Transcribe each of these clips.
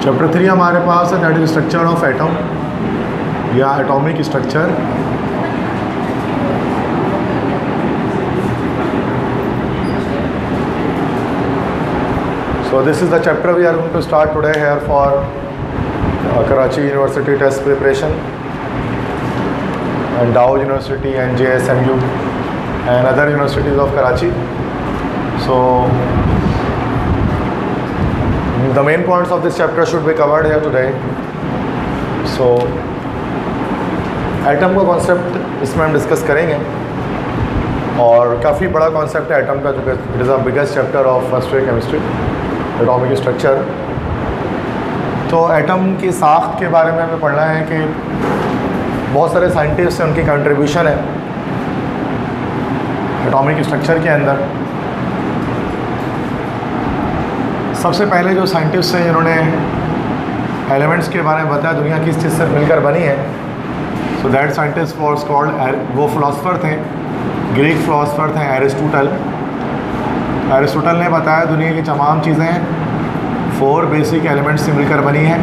Chapter 3 हमारे पास है, that is structure of atom या atomic structure. So this is the chapter we are going to start today here for Karachi University test preparation and Dow University and JSMU and other universities of Karachi. So the main points of this chapter should be covered here today. So atom का concept इसमें हम discuss करेंगे और काफ़ी बड़ा concept है atom का, जो it is the biggest chapter of first year chemistry, atomic structure. तो एटम की साख्त के बारे में हमें पढ़ना है कि बहुत सारे साइंटिस्ट हैं, उनकी कंट्रीब्यूशन है एटॉमिक स्ट्रक्चर के अंदर। सबसे पहले जो साइंटिस्ट हैं जिन्होंने एलिमेंट्स के बारे में बताया दुनिया किस चीज़ से मिलकर बनी है, so that scientist was called, वो फिलोसफर थे, ग्रीक फिलोसफर थे एरिस्टोटल। एरिस्टोटल ने बताया दुनिया की तमाम चीज़ें 4 बेसिक एलिमेंट्स से मिलकर बनी हैं।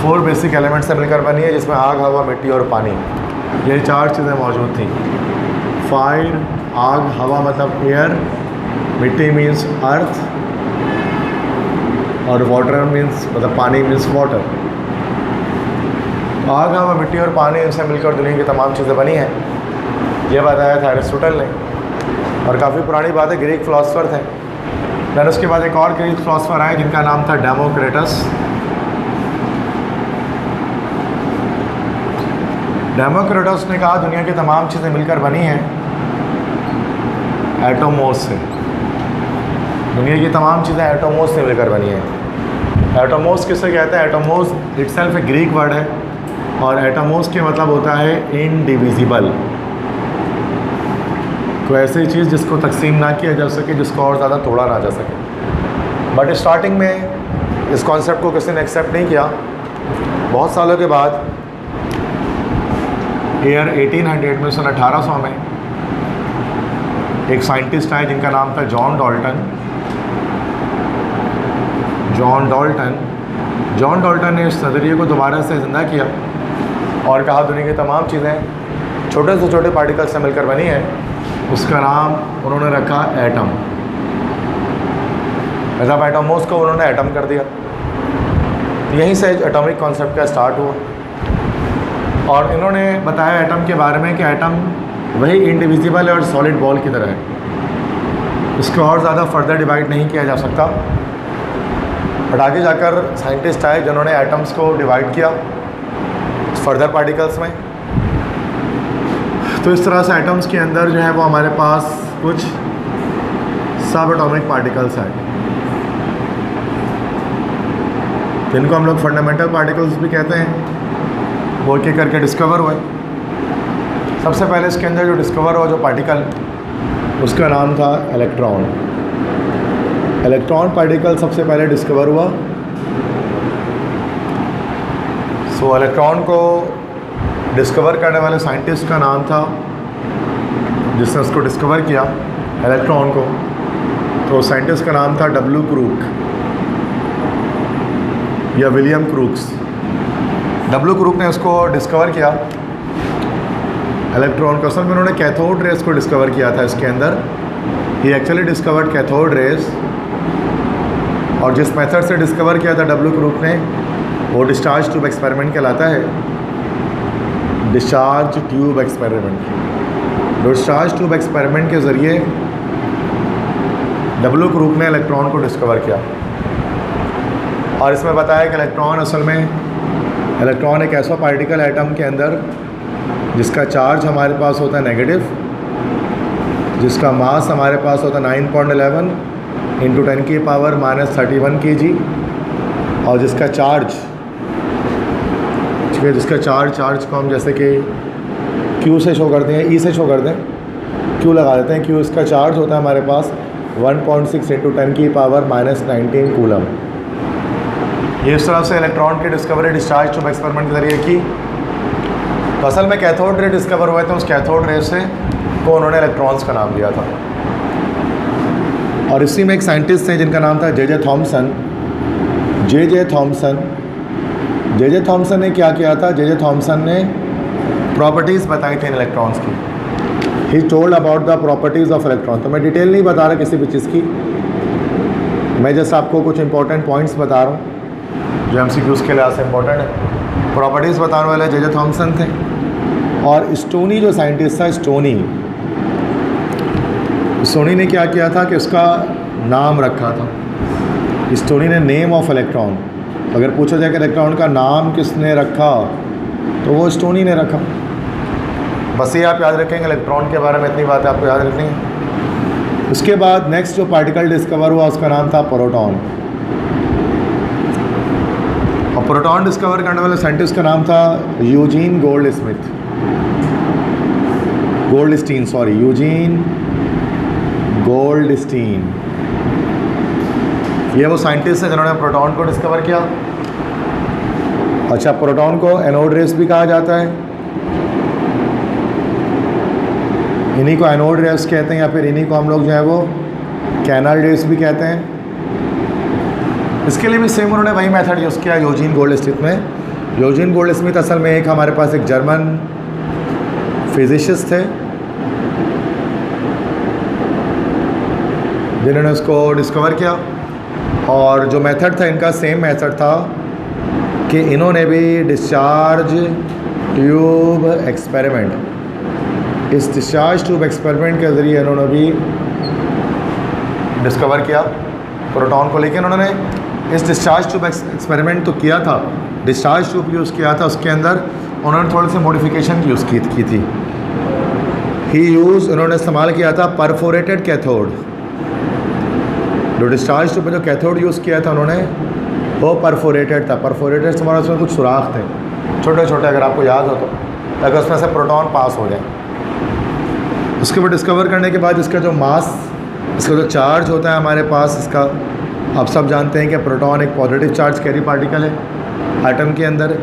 4 बेसिक एलिमेंट्स से मिलकर बनी है, जिसमें आग, हवा, मिट्टी और पानी, ये 4 चीज़ें मौजूद थी। फायर, आग, हवा मतलब एयर, मिट्टी मीन्स अर्थ और वाटर मीन्स मतलब पानी मीन्स वाटर। आग, हवा, मिट्टी और पानी, इनसे मिलकर दुनिया की तमाम चीज़ें बनी हैं, ये बताया था एरिस्टोटल ने। और काफ़ी पुरानी बात है, ग्रीक फिलोसफर थे। फिर उसके बाद एक और ग्रीक फिलोसफर आए जिनका नाम था डेमोक्रिटस। डेमोक्रिटस ने कहा दुनिया की तमाम चीज़ें मिलकर बनी हैं एटोमोस से। दुनिया की तमाम चीज़ें एटोमोस से मिलकर बनी हैं। एटोमोस किसे कहते हैं? एटोमोस इटसेल्फ एक ग्रीक वर्ड है और एटोमोस के मतलब होता है इनडिविजिबल, कोई ऐसी चीज़ जिसको तकसीम ना किया जा सके, जिसको और ज़्यादा तोड़ा ना जा सके। बट स्टार्टिंग में इस कॉन्सेप्ट को किसी ने एक्सेप्ट नहीं किया। बहुत सालों के बाद ईयर 1800 में, सन 1800 में एक साइंटिस्ट आए जिनका नाम था जॉन डाल्टन। जॉन डाल्टन ने इस नज़रिए को दोबारा से ज़िंदा किया और कहा दुनिया की तमाम चीज़ें छोटे से छोटे पार्टिकल से मिलकर बनी है। उसका नाम उन्होंने रखा एटम। मतलब एटोमोस को उन्होंने एटम कर दिया। यहीं से एटॉमिक कॉन्सेप्ट का स्टार्ट हुआ और इन्होंने बताया एटम के बारे में कि एटम वही इंडिविजिबल है और सॉलिड बॉल की तरह है, इसको और ज़्यादा फर्दर डिवाइड नहीं किया जा सकता। बट आगे जाकर साइंटिस्ट आए जिन्होंने एटम्स को डिवाइड किया फर्दर पार्टिकल्स में। तो इस तरह से एटम्स के अंदर जो है वो हमारे पास कुछ सब एटॉमिक पार्टिकल्स हैं, जिनको हम लोग फंडामेंटल पार्टिकल्स भी कहते हैं। वो एक करके डिस्कवर हुए। सबसे पहले इसके अंदर जो डिस्कवर हुआ जो पार्टिकल, उसका नाम था इलेक्ट्रॉन। इलेक्ट्रॉन पार्टिकल सबसे पहले डिस्कवर हुआ। सो इलेक्ट्रॉन को डिस्कवर करने वाले साइंटिस्ट का नाम था, जिसने उसको डिस्कवर किया इलेक्ट्रॉन को, तो साइंटिस्ट का नाम था डब्ल्यू क्रूक या विलियम क्रूक्स। डब्ल्यू क्रूक ने उसको डिस्कवर किया इलेक्ट्रॉन को। असल में उन्होंने कैथोड रेस को डिस्कवर किया था इसके अंदर। ही एक्चुअली डिस्कवर्ड कैथोड रेस, और जिस मेथड से डिस्कवर किया था डब्ल्यू क्रूक ने, वो डिस्चार्ज ट्यूब एक्सपेरिमेंट कहलाता है। Discharge tube experiment. Discharge tube experiment के ज़रिए डब्ल्यू क्रूक ने इलेक्ट्रॉन को डिस्कवर किया और इसमें बताया कि इलेक्ट्रॉन असल में एक ऐसा पार्टिकल एटम के अंदर जिसका चार्ज हमारे पास होता है नेगेटिव, जिसका मास हमारे पास होता है 9.11 इंटू 10 की पावर -31 kg, और जिसका चार्ज, ठीक है, जिसका चार्ज को हम जैसे कि Q से शो करते हैं, E से शो करते हैं, Q लगा देते हैं। Q इसका चार्ज होता है हमारे पास 1.6 इंटू 10 की पावर -19 कूलम। ये इस तरह से इलेक्ट्रॉन की डिस्कवरी डिस्चार्ज ट्यूब एक्सपेरिमेंट के ज़रिए की। तो असल में कैथोड रे डिस्कवर हुए थे, उस कैथोड रे से को उन्होंने इलेक्ट्रॉन्स का नाम दिया था। और इसी में एक साइंटिस्ट थे जिनका नाम था जे थॉमसन। जे थॉमसन ने क्या किया था? जे थॉमसन ने प्रॉपर्टीज़ बताई थी इन इलेक्ट्रॉन्स की। He told about the properties of electron. तो मैं डिटेल नहीं बता रहा किसी भी चीज़ की, मैं जस्ट आपको कुछ इंपॉर्टेंट पॉइंट्स बता रहा हूँ जो MCQs के लिहाज से इंपॉर्टेंट है। प्रॉपर्टीज़ बताने वाले जे थॉमसन थे। और स्टोनी जो साइंटिस्ट था, स्टोनी ने क्या किया था कि उसका नाम रखा था। स्टोनी ने नेम ऑफ इलेक्ट्रॉन, अगर पूछा जाए कि इलेक्ट्रॉन का नाम किसने रखा तो वो स्टोनी ने रखा। बस ये आप याद रखेंगे, इलेक्ट्रॉन के बारे में इतनी बातें आपको याद रखनी है। उसके बाद नेक्स्ट जो पार्टिकल डिस्कवर हुआ उसका नाम था प्रोटॉन। और प्रोटॉन डिस्कवर करने वाले साइंटिस्ट का नाम था यूजीन गोल्डस्टीन। ये वो साइंटिस्ट है जिन्होंने प्रोटॉन को डिस्कवर किया। अच्छा, प्रोटॉन को एनोड रेस भी कहा जाता है, इन्हीं को एनोड रेस कहते हैं, या फिर इन्हीं को हम लोग जो है वो कैनल रेस भी कहते हैं। इसके लिए भी सेम उन्होंने वही मेथड यूज़ किया यूजीन गोल्डस्मिथ में। यूजीन गोल्डस्मिथ असल में एक हमारे पास एक जर्मन फिजिसिस्ट थे जिन्होंने उसको डिस्कवर किया। और जो मेथड था इनका सेम मेथड था कि इन्होंने भी डिस्चार्ज ट्यूब एक्सपेरिमेंट, इस डिस्चार्ज ट्यूब एक्सपेरिमेंट के ज़रिए इन्होंने भी डिस्कवर किया प्रोटॉन को। लेकिन उन्होंने इस डिस्चार्ज ट्यूब एक्सपेरिमेंट तो किया था, डिस्चार्ज ट्यूब यूज़ किया था, उसके अंदर उन्होंने थोड़ी सी मॉडिफिकेशन यूज़ की थी। उन्होंने इस्तेमाल किया था परफोरेटेड कैथोड। जो डिस्चार्ज ट्यूब में जो कैथोड यूज़ किया था उन्होंने वो परफोरेटेड था। परफोरेटेड से हमारा उसमें कुछ सुराख थे छोटे छोटे, अगर आपको याद हो तो, ताकि उसमें से प्रोटॉन पास हो जाए। उसके बाद डिस्कवर करने के बाद इसका जो मास, इसका जो चार्ज होता है हमारे पास, इसका आप सब जानते हैं कि प्रोटॉन एक पॉजिटिव चार्ज कैरी पार्टिकल है एटम के अंदर।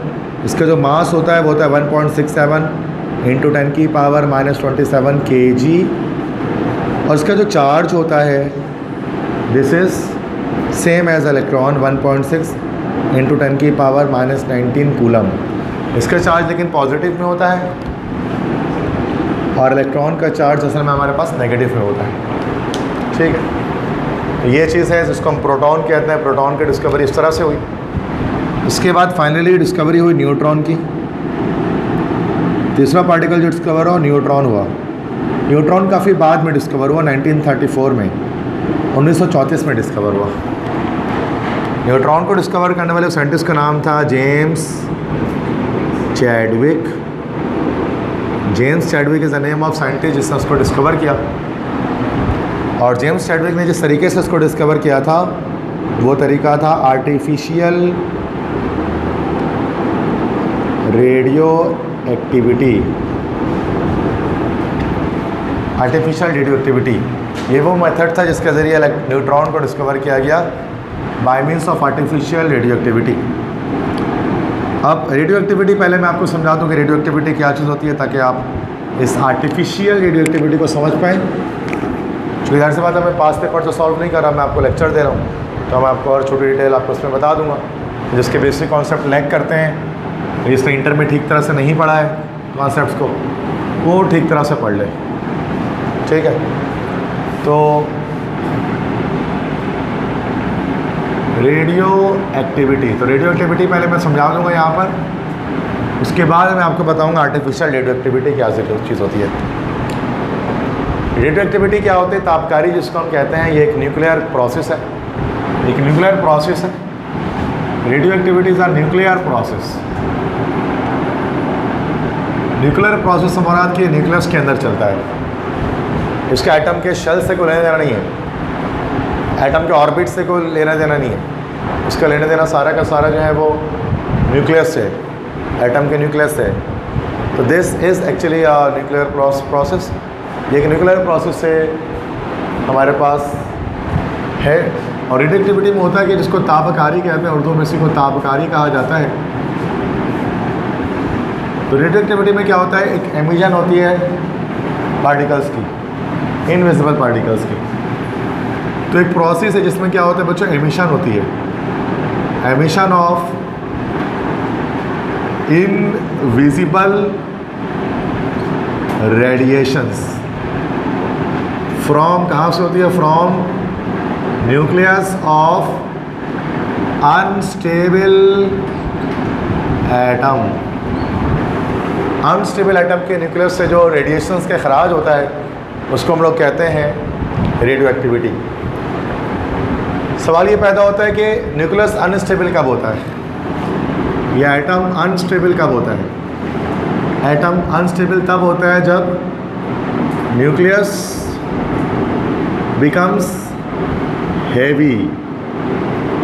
इसका जो मास होता है वो होता है 1.67 × 10⁻⁻27 kg। और इसका जो चार्ज होता है this is same as electron 1.6 × 10⁻⁻19 coulomb. इसका चार्ज लेकिन पॉजिटिव में होता है और इलेक्ट्रॉन का चार्ज असल में हमारे पास नेगेटिव में होता है। ठीक है, तो ये चीज़ है जिसको हम प्रोटॉन कहते हैं। प्रोटॉन की डिस्कवरी इस तरह से हुई। इसके बाद फाइनली डिस्कवरी हुई न्यूट्रॉन की। तीसरा पार्टिकल जो डिस्कवर हुआ न्यूट्रॉन हुआ। न्यूट्रॉन काफ़ी बाद में डिस्कवर हुआ, 1934 में, 1934 में डिस्कवर हुआ। न्यूट्रॉन को डिस्कवर करने वाले साइंटिस्ट का नाम था James Chadwick. James Chadwick is the name of scientist जिसने उसको डिस्कवर किया। और जेम्स चैडविक ने जिस तरीके से उसको डिस्कवर किया था वो तरीका था आर्टिफिशियल रेडियो एक्टिविटी। ये वो मेथड था जिसके ज़रिए न्यूट्रॉन को डिस्कवर किया गया bye means of artificial radio activity. अब रेडियो एक्टिविटी पहले मैं आपको समझा दूँ कि रेडियो एक्टिविटी क्या चीज़ होती है, ताकि आप इस आर्टिफिशियल रेडियो एक्टिविटी को समझ पाएँ। क्योंकि ज़ाहिर सी बात है मैं पास पेपर तो सॉल्व नहीं कर रहा, मैं आपको लेक्चर दे रहा हूँ, तो मैं आपको और छोटी डिटेल आपको उसमें बता दूँगा जिसके बेसिक कॉन्सेप्ट लैग करते हैं, जिसने इंटर में ठीक तरह से नहीं पढ़ा है कॉन्सेप्ट्स को, वो ठीक तरह से पढ़ ले। ठीक है, तो रेडियो एक्टिविटी पहले मैं समझा दूँगा यहाँ पर, उसके बाद मैं आपको बताऊँगा आर्टिफिशियल रेडियो एक्टिविटी क्या चीज़ होती है। रेडियो एक्टिविटी क्या होती है? तापकारी जिसको हम कहते हैं, ये एक न्यूक्लियर प्रोसेस है। Radioactivities are nuclear process हमारा कि न्यूक्लियस के अंदर चलता है। इसका एटम के शेल से कोई लेना देना नहीं है, एटम के ऑर्बिट से कोई लेना देना नहीं है। इसका लेना देना सारा का सारा जो है वो न्यूक्लियस से, एटम के न्यूक्लियस से। तो this is actually a nuclear process. ये एक न्यूक्लियर प्रोसेस से हमारे पास है। और रेडियो एक्टिविटी में होता है कि जिसको तापकारी कहते हैं, उर्दू में इसी को तापकारी कहा जाता है। तो रेडियो एक्टिविटी में क्या होता है, एक एमिशन होती है पार्टिकल्स की, इनविजिबल पार्टिकल्स की। तो एक प्रोसेस है जिसमें क्या होता है बच्चों, एमिशन होती है, emission of invisible radiations from, कहाँ से होती है, from nucleus of unstable atom. Unstable atom के न्यूक्लियस से जो रेडिएशंस का खराज होता है उसको हम लोग कहते हैं रेडियो एक्टिविटी। सवाल ये पैदा होता है कि न्यूक्लियस अनस्टेबल कब होता है या एटम अनस्टेबल कब होता है। एटम अनस्टेबल तब होता है जब न्यूक्लियस बिकम्स हैवी।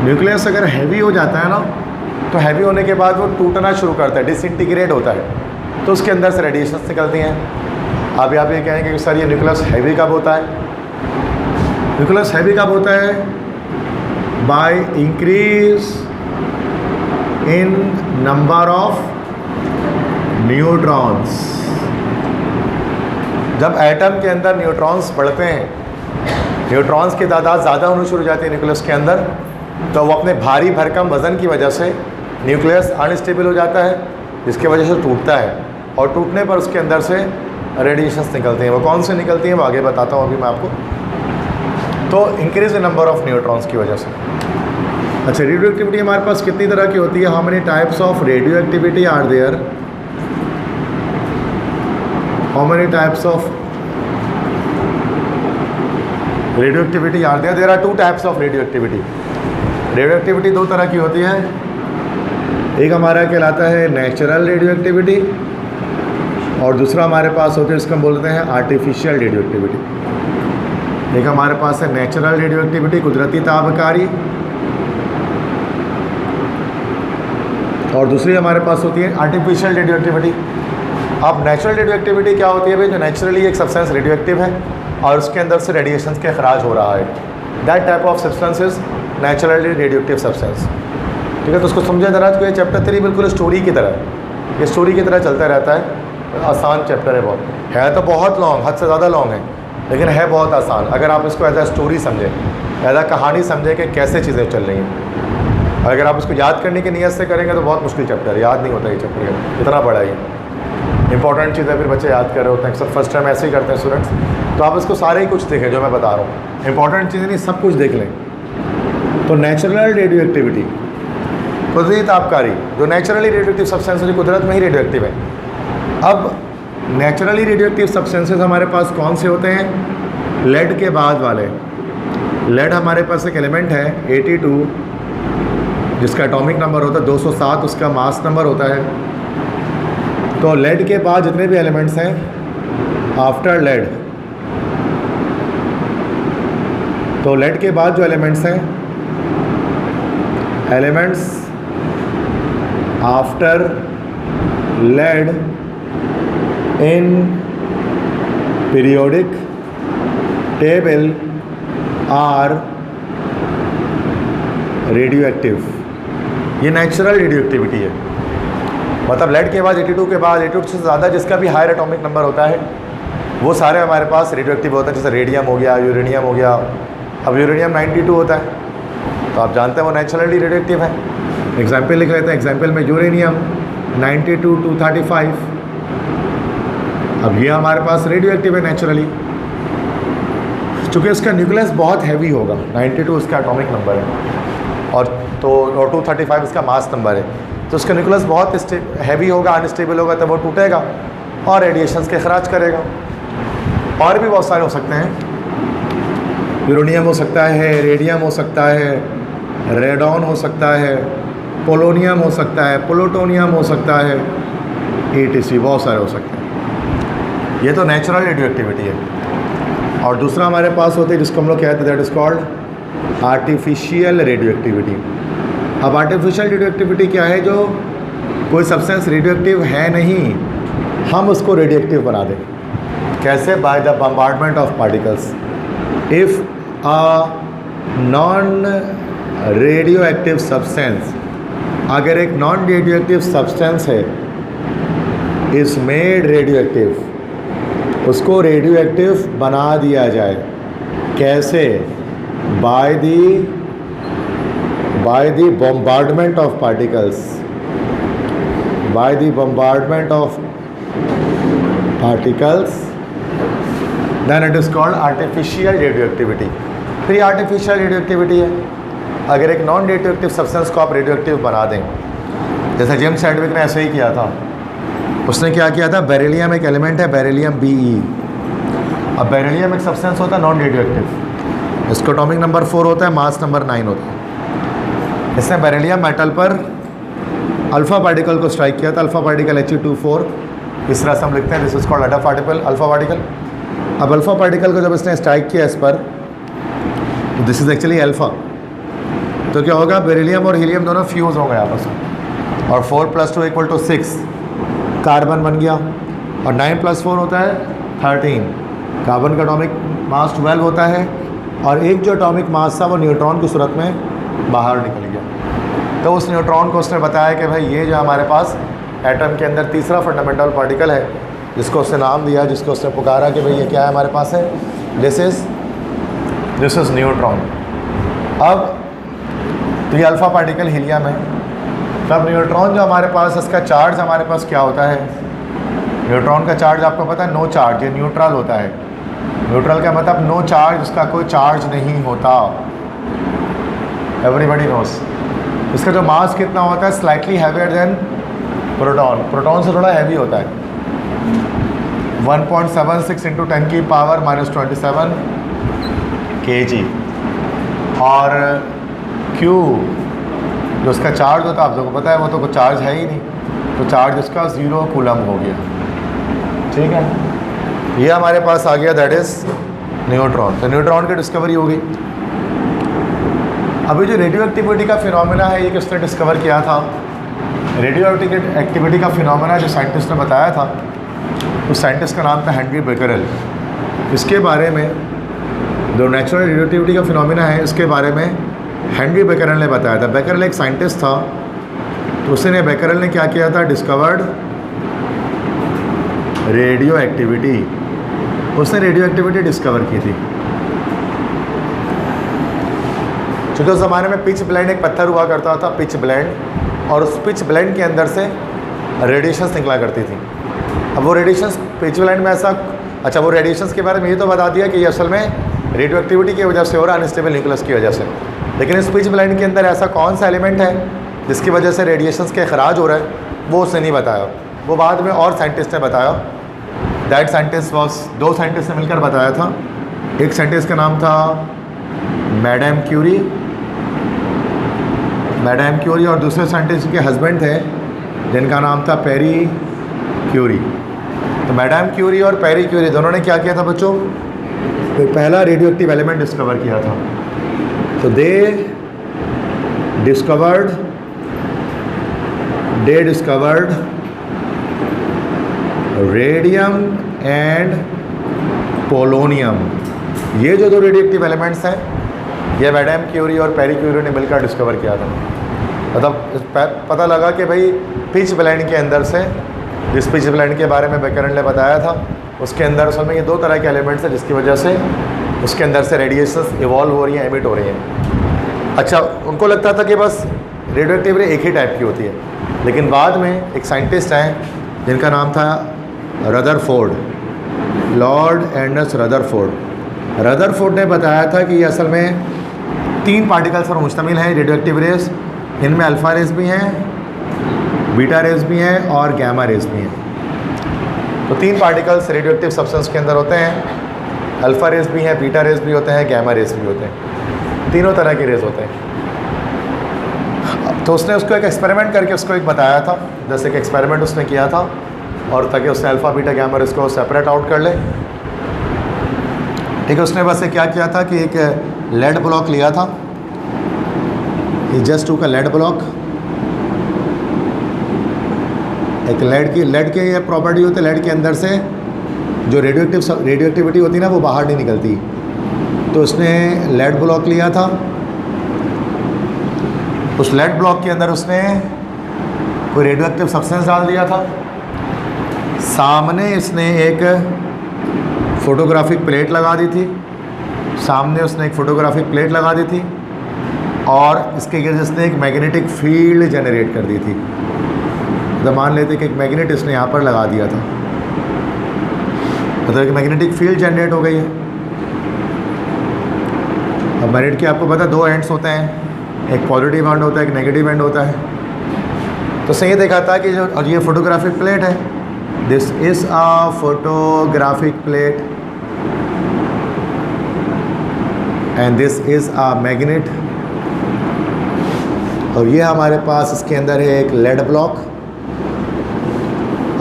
न्यूक्लियस अगर हैवी हो जाता है ना, तो हैवी होने के बाद वो टूटना शुरू करता है, डिसइंटीग्रेट होता है, तो उसके अंदर से रेडिएशंस निकलती हैं। अब आप ये कहेंगे कि सर ये न्यूक्लियस हैवी कब होता है। न्यूक्लियस हैवी कब होता है, by increase in number of neutrons. जब एटम के अंदर न्यूट्रॉन्स बढ़ते हैं, न्यूट्रॉन्स की तादाद ज़्यादा होनी शुरू हो जाती है न्यूक्लियस के अंदर, तो वो अपने भारी भरकम वज़न की वजह से न्यूक्लियस अनस्टेबल हो जाता है, जिसकी वजह से टूटता है, और टूटने पर उसके अंदर से रेडिएशंस निकलते हैं। वो कौन से निकलती हैं वो आगे बताता हूँ अभी मैं आपको। तो increase the number of neutrons की वजह से। अच्छा, रेडियो एक्टिविटी हमारे पास कितनी तरह की होती है, how many types of radioactivity are there, how many types of radioactivity are there, there are 2 types of radioactivity. Radioactivity 2 तरह की होती है, एक हमारा कहलाता है नेचुरल रेडियो एक्टिविटी और दूसरा हमारे पास होती है इसको हम बोलते हैं आर्टिफिशियल रेडियो एक्टिविटी। एक हमारे पास है नेचुरल रेडियो एक्टिविटी, कुदरती ताबकारी, और दूसरी हमारे पास होती है आर्टिफिशियल रेडियो एक्टिविटी। अब नेचुरल रेडियो एक्टिविटी क्या होती है भाई, जो नेचुरली एक सब्सटेंस रेडियो एक्टिव है और उसके अंदर से रेडिएशंस के खराज हो रहा है, that type of substance is naturally radio active substance. ठीक है, तो उसको समझे जरा कि ये चैप्टर 3 बिल्कुल स्टोरी की तरह, ये स्टोरी की तरह चलता रहता है। आसान चैप्टर है बहुत, है तो बहुत लॉन्ग, हद से ज़्यादा लॉन्ग है, लेकिन है बहुत आसान अगर आप इसको एज अ स्टोरी समझें, एज अ कहानी समझें कि कैसे चीज़ें चल रही हैं। अगर आप इसको याद करने की नीयत से करेंगे तो बहुत मुश्किल चैप्टर है, याद नहीं होता ये चैप्टर, इतना बड़ा ही इंपॉर्टेंट चीज़ है, फिर बच्चे याद कर रहे होते हैं, सब फर्स्ट टाइम ऐसे ही करते हैं स्टूडेंट्स। तो आप इसको सारे ही कुछ देखें जो मैं बता रहा हूँ, इंपॉर्टेंट चीज़ें नहीं, सब कुछ देख लें। तो नेचुरल रेडियो एक्टिविटी, कुदरती ताबकारी, जो नेचुरली रेडियो एक्टिव सब्सटेंस है, कुदरत में ही रेडियो एक्टिव है। अब नेचुरली रेडियो एक्टिव सब्सटेंसेस हमारे पास कौन से होते हैं, लेड के बाद वाले। लेड हमारे पास एक एलिमेंट है 82, जिसका एटॉमिक नंबर होता है 207, उसका मास नंबर होता है। तो लेड के बाद जितने भी एलिमेंट्स हैं, आफ्टर लेड, तो लेड के बाद जो एलिमेंट्स हैं, elements after lead in periodic table are radioactive. ये नेचुरल रेडियो एक्टिविटी है, मतलब लेड के बाद 82 के बाद 82 से ज़्यादा जिसका भी हायर एटॉमिक नंबर होता है वो सारे हमारे पास रेडियो एक्टिव होता है। जैसे रेडियम हो गया, यूरेनियम हो गया। अब यूरेनियम 92 होता है, तो आप जानते हैं वो नेचुरली रेडियो एक्टिव है। एग्जाम्पल लिख लेते हैं, एग्जाम्पल में यूरेनियम 92 235, अब ये हमारे पास रेडियो एक्टिव है नेचुरली, चूँकि इसका न्यूक्लियस बहुत हैवी होगा, 92 इसका एटॉमिक नंबर है और 235 इसका मास नंबर है, तो उसका न्यूक्लियस बहुत हैवी होगा, अनस्टेबल होगा, तब वो टूटेगा और रेडिएशंस के खराज करेगा। और भी बहुत सारे हो सकते हैं, यूरेनियम हो सकता है, रेडियम हो सकता है, रेडॉन हो सकता है, पोलोनियम हो सकता है, प्लूटोनियम हो सकता है, ETC बहुत सारे हो सकते हैं। ये तो नेचुरल रेडियो एक्टिविटी है। और दूसरा हमारे पास होते हैं जिसको हम लोग कहते हैं, that is called artificial radio activity. अब आर्टिफिशियल रेडियो एक्टिविटी क्या है, जो कोई सब्सटेंस रेडियो एक्टिव है नहीं, हम उसको रेडियो एक्टिव बना दें। कैसे? By the bombardment of particles. If a non radio active substance, अगर एक नॉन रेडियो एक्टिव सब्सटेंस है, इज़ मेड रेडियो एक्टिव, उसको रेडियो एक्टिव बना दिया जाए। कैसे? by the bombardment of particles, by the bombardment of particles, then it is called artificial radioactivity. फिर ये आर्टिफिशियल रेडियोएक्टिविटी है. अगर एक नॉन रेडियोएक्टिव सब्सटेंस को आप रेडियोएक्टिव बना दें, जैसे जेम्स चैडविक ने ऐसे ही किया था. उसने क्या किया था, बेरिलियम एक एलिमेंट है, बेरिलियम Be. अब बेरिलियम एक सब्सटेंस होता है नॉन रेडियोएक्टिव, इसका एटॉमिक नंबर 4 होता है, मास नंबर 9 होता है. इसने बेरिलियम मेटल पर अल्फ़ा पार्टिकल को स्ट्राइक किया था, अल्फ़ा पार्टिकल He2 4. इस तरह से हम लिखते हैं, this is called alpha particle. अब अल्फ़ा पार्टिकल को जब इसने स्ट्राइक किया इस पर, दिस इज़ एक्चुअली अल्फ़ा, तो क्या होगा, बेरिलियम और हीलियम दोनों फ्यूज़ हो गए आपस में, और 4 + 2 = 6 कार्बन बन गया, और 9 + 4 होता है 13. कार्बन का एटॉमिक मास 12 होता है, और एक जो एटॉमिक मास था वो न्यूट्रॉन की सूरत में बाहर निकल गया. तो उस न्यूट्रॉन को उसने बताया कि भाई ये जो हमारे पास एटम के अंदर तीसरा फंडामेंटल पार्टिकल है, जिसको उसने नाम दिया, जिसको उसने पुकारा कि भाई ये क्या है हमारे पास है, दिस इज़ न्यूट्रॉन. अब तो ये अल्फ़ा पार्टिकल हीलियम है. तब न्यूट्रॉन जो हमारे पास, इसका चार्ज हमारे पास क्या होता है, न्यूट्रॉन का चार्ज आपको पता है, नो चार्ज, ये न्यूट्रल होता है. न्यूट्रल का मतलब नो चार्ज, उसका कोई चार्ज नहीं होता. Everybody knows. इसका जो मास कितना होता है, slightly heavier than proton. Proton से थोड़ा हैवी होता है, 1.76 × 10⁻⁻27 kg. और Q जो उसका चार्ज होता है, आप लोगों को पता है, वो तो कोई चार्ज है ही नहीं, तो चार्ज उसका 0 कूलम हो गया. ठीक है, ये हमारे पास आ गया, दैट इज़ न्यूट्रॉन. तो न्यूट्रॉन की डिस्कवरी हो गई. अभी जो रेडियो एक्टिविटी का फिनोमेना है, ये किसने डिस्कवर किया था, रेडियो एक्टिविटी का फिनोमेना जो साइंटिस्ट ने बताया था, उस साइंटिस्ट का नाम था हेनरी बेकरेल. इसके बारे में जो नेचुरल रेडियोएक्टिविटी का फिनोमेना है, इसके बारे में हेनरी बेकरेल ने बताया था. बेकरेल एक साइंटिस्ट था, तो उसने बेकरेल ने क्या किया था, डिस्कवर्ड रेडियो एक्टिविटी. उसने रेडियो एक्टिविटी डिस्कवर की थी. क्योंकि उस ज़माने में पिच ब्लेंड एक पत्थर हुआ करता था, पिच ब्लेंड, और उस पिच ब्लेंड के अंदर से रेडिएशंस निकला करती थी. अब वो रेडिएशंस पिच ब्लेंड में ऐसा, अच्छा वो रेडिएशंस के बारे में ये तो बता दिया कि ये असल में रेडियो एक्टिविटी की वजह से हो रहा है, अनस्टेबल न्यूक्लियस की वजह से. लेकिन इस पिच ब्लेंड के अंदर ऐसा कौन सा एलिमेंट है जिसकी वजह से रेडिएशंस के अखराज हो रहा है, वो उसने नहीं बताया. वो बाद में और साइंटिस्ट ने बताया. दैट साइंटिस्ट वॉज, 2 साइंटिस्ट ने मिलकर बताया था. एक साइंटिस्ट का नाम था मैडम क्यूरी, और दूसरे साइंटिस्ट के हस्बैंड थे जिनका नाम था पेरी क्यूरी. तो मैडम क्यूरी और पेरी क्यूरी दोनों ने क्या किया था बच्चों, तो पहला रेडियो एक्टिव एलिमेंट डिस्कवर किया था. तो दे डिस्कवर्ड रेडियम एंड पोलोनियम. ये जो 2 रेडियो एक्टिव एलिमेंट्स हैं, ये मैडम क्यूरी और पेरी क्यूरी ने मिलकर डिस्कवर किया था. मतलब पता लगा कि भाई पिच ब्लेंड के अंदर से, जिस पिच ब्लेंड के बारे में बेकरेल ने बताया था, उसके अंदर असल में ये 2 तरह के एलिमेंट्स हैं, जिसकी वजह से उसके अंदर से रेडिएशंस इवॉल्व हो रही हैं, एमिट हो रही हैं. अच्छा, उनको लगता था कि बस रेडियो एक्टिविटी एक ही टाइप की होती है, लेकिन बाद में एक साइंटिस्ट हैं जिनका नाम था रदरफोर्ड, लॉर्ड एंडर्स रदरफोर्ड ने बताया था कि ये असल में 3 पार्टिकल्स पर मुश्तमिल है रेडियो एक्टिव रेस. इनमें अल्फ़ा रेस भी हैं, बीटा रेस भी हैं, और गैमा रेस भी हैं. तो 3 पार्टिकल्स रेडियो एक्टिव सब्सटेंस के अंदर होते हैं. अल्फ़ा रेस भी हैं, बीटा रेस भी होते हैं, गैमा रेस भी होते हैं. तीनों तरह के रेस होते हैं. तो उसने उसको एक एक्सपेरिमेंट करके उसको एक बताया था, जैसे कि एक्सपेरिमेंट उसने किया था, और ताकि उसने अल्फ़ा बीटा गैमा रेस को सेपरेट आउट कर ले. ठीक है, उसने बस क्या किया था कि एक लेड ब्लॉक लिया था. ही जस्ट टूक अ लेड ब्लॉक. एक लेड के ये प्रॉपर्टी होती है, लेड के अंदर से जो रेडियो एक्टिविटी होती है ना, वो बाहर नहीं निकलती. तो उसने लेड ब्लॉक लिया था. उस लेड ब्लॉक के अंदर उसने कोई रेडियो एक्टिव सब्सटेंस डाल दिया था. सामने इसने एक फोटोग्राफिक प्लेट लगा दी थी. सामने उसने एक फोटोग्राफिक प्लेट लगा दी थी और इसके गिर्द इसने एक मैग्नेटिक फील्ड जनरेट कर दी थी। तो मान लेते कि एक मैग्नेट इसने यहाँ पर लगा दिया था, मतलब कि मैग्नेटिक फील्ड जनरेट हो गई है। अब मैग्नेट के आपको पता 2 एंड्स होते हैं, एक पॉजिटिव एंड होता है, एक नेगेटिव एंड होता है। तो सही देखा था कि जो, और ये फोटोग्राफिक प्लेट है, this is a photographic plate and this is a magnet. और ये हमारे पास इसके अंदर है एक लेड ब्लॉक,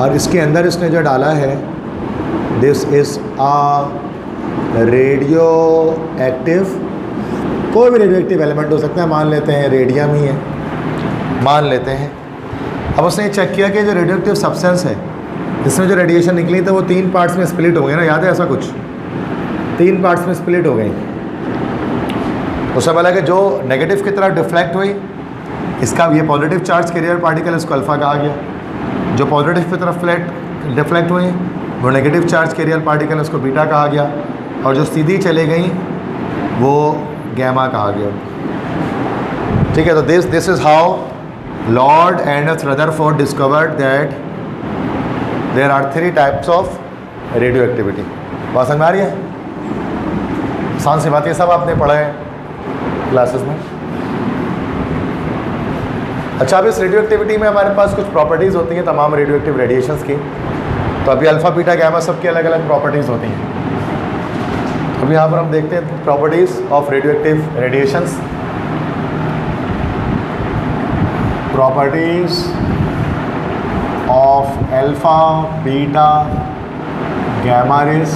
और इसके अंदर इसने जो डाला है this is a radio active, कोई भी रेडियो एक्टिव एलिमेंट हो सकता है, मान लेते हैं रेडियम ही है, मान लेते हैं। अब उसने चेक किया कि जो रेडियो एक्टिव सब्सटेंस है जिसमें जो रेडिएशन निकली तो वो 3 पार्ट्स में स्प्लिट हो गए ना, याद है ऐसा कुछ, 3 पार्ट्स में स्प्लिट हो गई। उसने बोला कि जो नेगेटिव की तरफ डिफ्लेक्ट हुई, इसका ये पॉजिटिव चार्ज कैरियर पार्टिकल, इसको अल्फ़ा कहा गया। जो पॉजिटिव की तरफ डिफ्लेक्ट हुई वो नेगेटिव चार्ज कैरियर पार्टिकल, उसको बीटा कहा गया। और जो सीधी चले गई वो गैमा कहा गया। ठीक है, तो this is how lord and Rutherford discovered that there are 3 types of radioactivity. बात समझ में आ रही है? आसान सी बात, ये सब आपने पढ़ा है क्लासेस में। अच्छा, अब इस रेडियो एक्टिविटी में हमारे पास कुछ प्रॉपर्टीज़ होती हैं तमाम रेडियो एक्टिव रेडिएशंस की। तो अभी अल्फ़ा बीटा गैमा सबकी अलग अलग प्रॉपर्टीज़ होती हैं। अभी यहाँ पर हम देखते हैं properties of radioactive radiations. Properties of alpha beta gamma rays.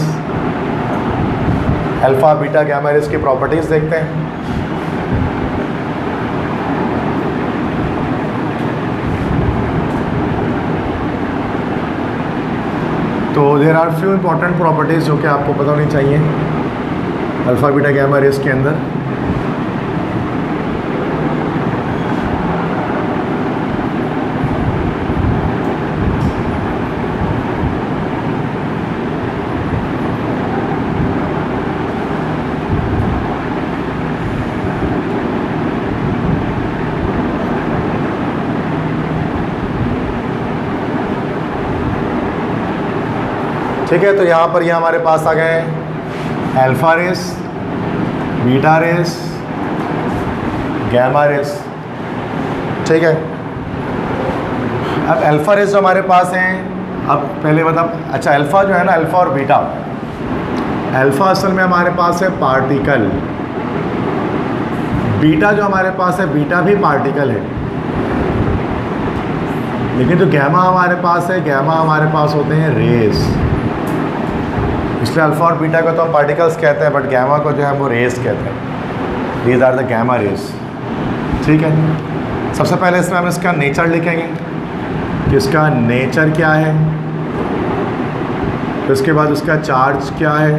Alpha beta gamma rays की प्रॉपर्टीज़ देखते हैं। तो there are few important properties जो कि आपको पता होनी चाहिए अल्फ़ा बीटा गैमा रेस के अंदर। ठीक है, तो यहाँ पर ये हमारे पास आ गए alpha rays, beta rays, gamma rays. ठीक है, अब अल्फ़ा रेस जो हमारे पास हैं, अब पहले मतलब अच्छा अल्फ़ा जो है ना, अल्फ़ा और बीटा, अल्फ़ा असल में हमारे पास है पार्टिकल, बीटा जो हमारे पास है, बीटा भी पार्टिकल है। लेकिन जो गैमा हमारे पास है, गैमा हमारे पास होते हैं रेस। इसलिए अल्फ़ा और बीटा को तो हम पार्टिकल्स कहते हैं, बट गैमा को जो है वो रेस कहते हैं। These are the gamma rays. ठीक है, सबसे पहले इसमें हम इसका नेचर लिखेंगे कि इसका नेचर क्या है, फिर उसके बाद उसका चार्ज क्या है,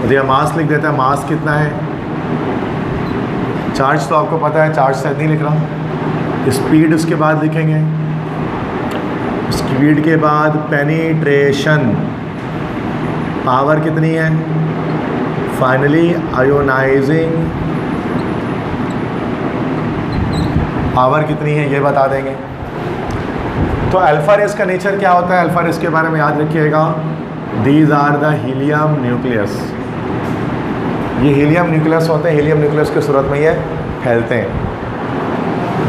यदि हम मास लिख देते हैं मास कितना है। चार्ज तो आपको पता है, चार्ज शायद नहीं लिख रहा। स्पीड उसके बाद लिखेंगे, स्पीड के बाद पेनिट्रेशन, पावर कितनी है, फाइनली आयोनाइजिंग पावर कितनी है ये बता देंगे। तो अल्फ़ा रेस का नेचर क्या होता है, अल्फ़ा रेस के बारे में याद रखिएगा, these are the helium nucleus. ये हीलियम न्यूक्लियस होते हैं, हीलियम न्यूक्लियस की सूरत में ये फैलते हैं।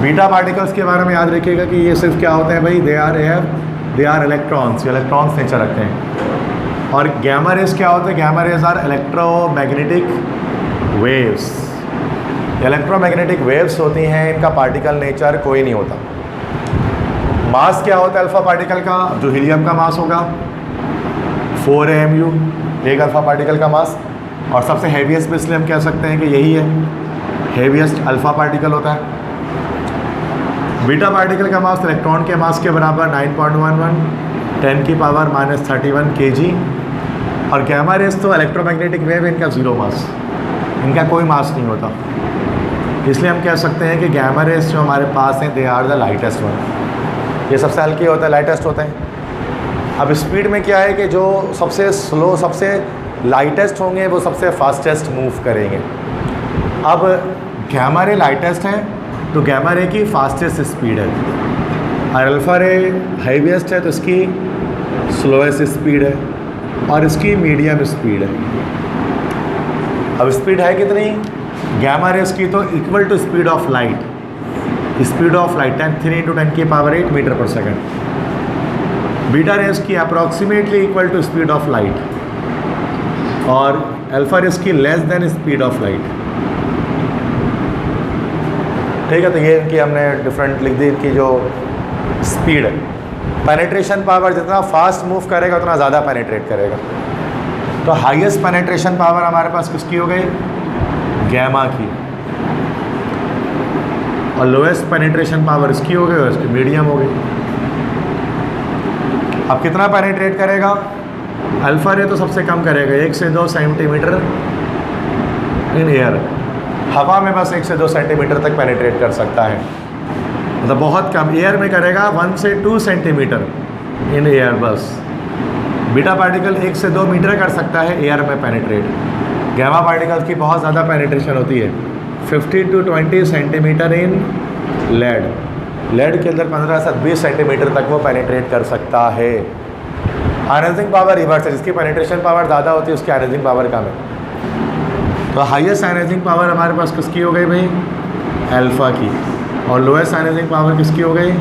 बीटा पार्टिकल्स के बारे में याद रखिएगा कि ये सिर्फ क्या होते हैं भाई, they are electrons, electrons nature रखते हैं। और गैमा रेस क्या होते हैं, gamma rays are electromagnetic waves. Electromagnetic waves होती हैं, इनका पार्टिकल नेचर कोई नहीं होता। मास क्या होता है अल्फ़ा पार्टिकल का, जो हीलियम का मास होगा 4 AMU, एक अल्फ़ा पार्टिकल का मास। और सबसे हैवीएस्ट भी इसलिए हम कह सकते हैं कि यही है, हैवीएस्ट अल्फ़ा पार्टिकल होता है। बीटा पार्टिकल का मास इलेक्ट्रॉन के मास के बराबर 9.11 10⁻31 kg। और गैमा रेस तो इलेक्ट्रोमैग्नेटिक वेव, इनका ज़ीरो मास, इनका कोई मास नहीं होता। इसलिए हम कह सकते हैं कि गैमा रेस जो हमारे पास हैं, they are the lightest one. ये सबसे हल्के होते हैं, लाइटेस्ट होते हैं। अब स्पीड में क्या है कि जो सबसे स्लो, सबसे लाइटेस्ट होंगे वो सबसे फास्टेस्ट मूव करेंगे। अब गैमा रे लाइटेस्ट है तो गैमा रे की फास्टेस्ट स्पीड है, और अल्फ़ा रे हैवीएस्ट है तो इसकी स्लोएस्ट स्पीड है, और इसकी मीडियम स्पीड है। अब स्पीड है कितनी? गैमा रेस की तो equal to speed of light, speed of light 3 × 10⁸ metre पर सेकंड। बीटा रेस की approximately equal to speed of light, और अल्फा रेस की less than speed of light. ठीक है, तो ये इनकी हमने डिफरेंट लिख दी इनकी जो स्पीड है। पेनिट्रेशन पावर जितना फास्ट मूव करेगा उतना ज़्यादा पेनिट्रेट करेगा। तो हाईएस्ट पेनिट्रेशन पावर हमारे पास किसकी हो गई? गैमा की। और लोएस्ट पेनिट्रेशन पावर इसकी हो गई और इसकी मीडियम हो गई। अब कितना पेनिट्रेट करेगा? अल्फा रे तो सबसे कम करेगा, 1 से 2 सेंटीमीटर इन एयर। हवा में बस 1 से 2 सेंटीमीटर तक पेनिट्रेट कर सकता है, मतलब बहुत कम। एयर में करेगा 1 से 2 सेंटीमीटर इन एयर बस। बीटा पार्टिकल 1 से 2 मीटर कर सकता है एयर में पेनिट्रेट। गैमा पार्टिकल्स की बहुत ज़्यादा पेनिट्रेशन होती है, 15 to 20 centimetre in lead. Lead के अंदर 15 से 20 सेंटीमीटर तक वो पेनिट्रेट कर सकता है। आयनाइजिंग पावर रिवर्स है, जिसकी पेनिट्रेशन पावर ज़्यादा होती है उसकी आयनाइजिंग पावर कम है। तो हाईएस्ट आयनाइजिंग पावर हमारे पास किसकी हो गई भाई? अल्फ़ा की। और लोएस्ट आयनाइजिंग पावर किसकी हो गई?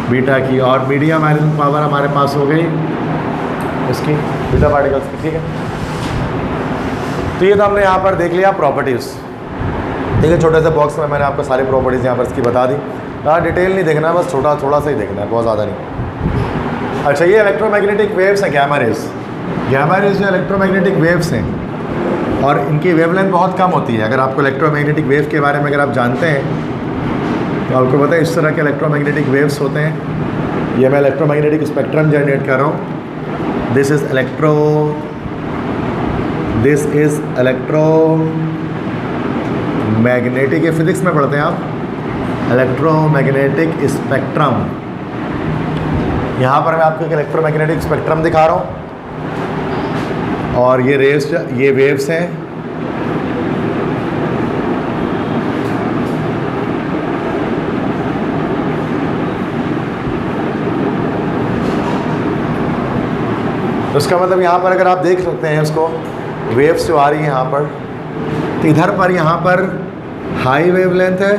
बीटा की। और मीडियम आयनाइजिंग पावर हमारे पास हो गई इसकी, बीटा पार्टिकल्स की। ठीक है, तो ये तो हमने यहाँ पर देख लिया प्रॉपर्टीज़। ठीक है, छोटे से बॉक्स में मैंने आपको सारी प्रॉपर्टीज़ यहाँ पर इसकी बता दी। हाँ, डिटेल नहीं देखना है, बस थोड़ा सा ही देखना है, बहुत ज़्यादा नहीं। अच्छा, ये इलेक्ट्रोमैग्नेटिक वेव्स हैं गैमा रेज। गैमा रेज जो इलेक्ट्रोमैग्नेटिक वेव्स हैं, और इनकी वेवलेंथ बहुत कम होती है। अगर आपको इलेक्ट्रोमैग्नेटिक वेव के बारे में अगर आप जानते हैं तो आपको पता है इस तरह के इलेक्ट्रोमैग्नेटिक वेव्स होते हैं। ये मैं इलेक्ट्रोमैग्नेटिक स्पेक्ट्रम जनरेट कर रहा हूँ। दिस इज़ इलेक्ट्रोमैग्नेटिक, ये फिजिक्स में पढ़ते हैं आप, इलेक्ट्रोमैग्नेटिक स्पेक्ट्रम। यहाँ पर मैं आपको एक इलेक्ट्रोमैग्नेटिक स्पेक्ट्रम दिखा रहा हूँ, और ये रेस, ये वेव्स हैं। तो इसका मतलब यहाँ पर अगर आप देख सकते हैं इसको, वेव्स जो आ रही है यहाँ पर, तो इधर पर यहाँ पर हाई वेवलेंथ है,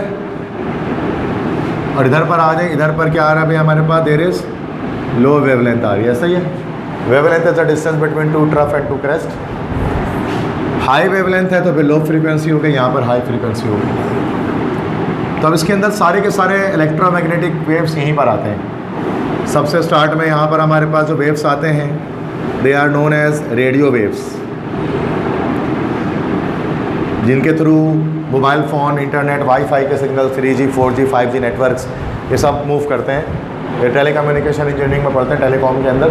और इधर पर आ जाए, इधर पर क्या आ रहा है भाई हमारे पास? देयर इज लो वेवलेंथ आ रही है। ऐसा ही है, wavelength is the distance between 2 trough and 2 crest. High wavelength है तो फिर लो फ्रीक्वेंसी हो गई, यहाँ पर हाई फ्रीक्वेंसी हो गई। तो अब इसके अंदर सारे के सारे इलेक्ट्रोमैग्नेटिक वेव्स यहीं पर आते हैं। सबसे स्टार्ट में यहाँ पर हमारे पास जो वेव्स आते हैं, they are known as radio waves, जिनके through mobile phone, internet, WiFi के signal, 3G, 4G, 5G networks ये सब मूव करते हैं। ये टेलीकम्युनिकेशन इंजीनियरिंग में पढ़ते हैं, टेलीकॉम के अंदर।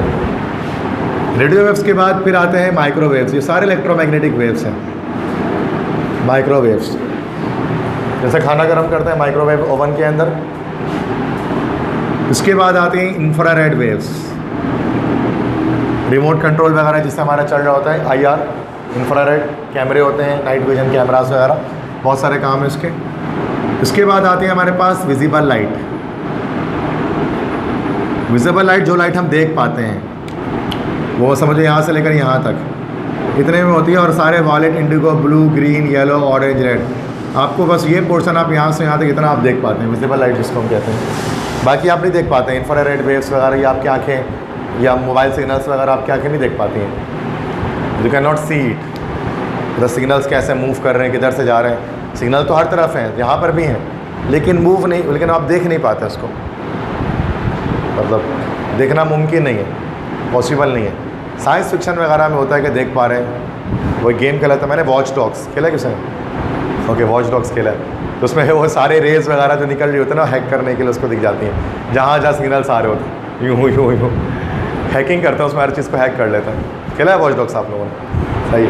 रेडियो वेव्स के बाद फिर आते हैं माइक्रोवेव्स। ये सारे इलेक्ट्रोमैग्नेटिक वेव्स हैं, माइक्रोवेव्स। जैसे खाना गर्म करते हैं माइक्रोवेव ओवन के अंदर। इसके बाद आते हैं इंफ्रारेड वेव्स, रिमोट कंट्रोल वगैरह जिससे हमारा चल रहा होता है, IR, इंफ्रारेड कैमरे होते हैं, नाइट विजन कैमरास वगैरह, बहुत सारे काम है इसके। इसके बाद आती है हमारे पास विजिबल लाइट। विजिबल लाइट, जो लाइट हम देख पाते हैं, वो समझो यहाँ से लेकर यहाँ तक इतने में होती है, और सारे wallet, Indigo, blue, green, yellow, orange, red, आपको बस ये पोर्शन आप यहाँ से यहाँ तक इतना आप देख पाते हैं, विजिबल लाइट जिसको हम कहते हैं। बाकी आप नहीं देख पाते हैं। इंफ्रारेड वेव्स वगैरह ये आपकी आँखें या मोबाइल सिग्नल्स वगैरह आपकी आँखें नहीं देख पाती हैं। You can not see it, the signals कैसे मूव कर रहे हैं, किधर से जा रहे हैं। सिग्नल तो हर तरफ हैं, यहाँ पर भी हैं, लेकिन मूव नहीं, लेकिन आप देख नहीं पाते उसको, मतलब देखना मुमकिन नहीं है, पॉसिबल नहीं है। साइंस फिक्शन वगैरह में होता है कि देख पा रहे हैं। वो गेम खेला था मैंने, वॉच डॉग्स खेला किसने? ओके, वॉच डॉग्स खेला है। तो उसमें वो सारे रेज वगैरह जो निकल रही होते हैं ना, हैक करने के लिए उसको दिख जाती हैं, जहाँ जहाँ सिग्नल्स आ रहे होते हैं, यूँ हैकिंग करते हैं, उसमें हर चीज़ को हैक कर लेते हैं। खेला है वॉच डॉग्स आप लोगों ने? सही,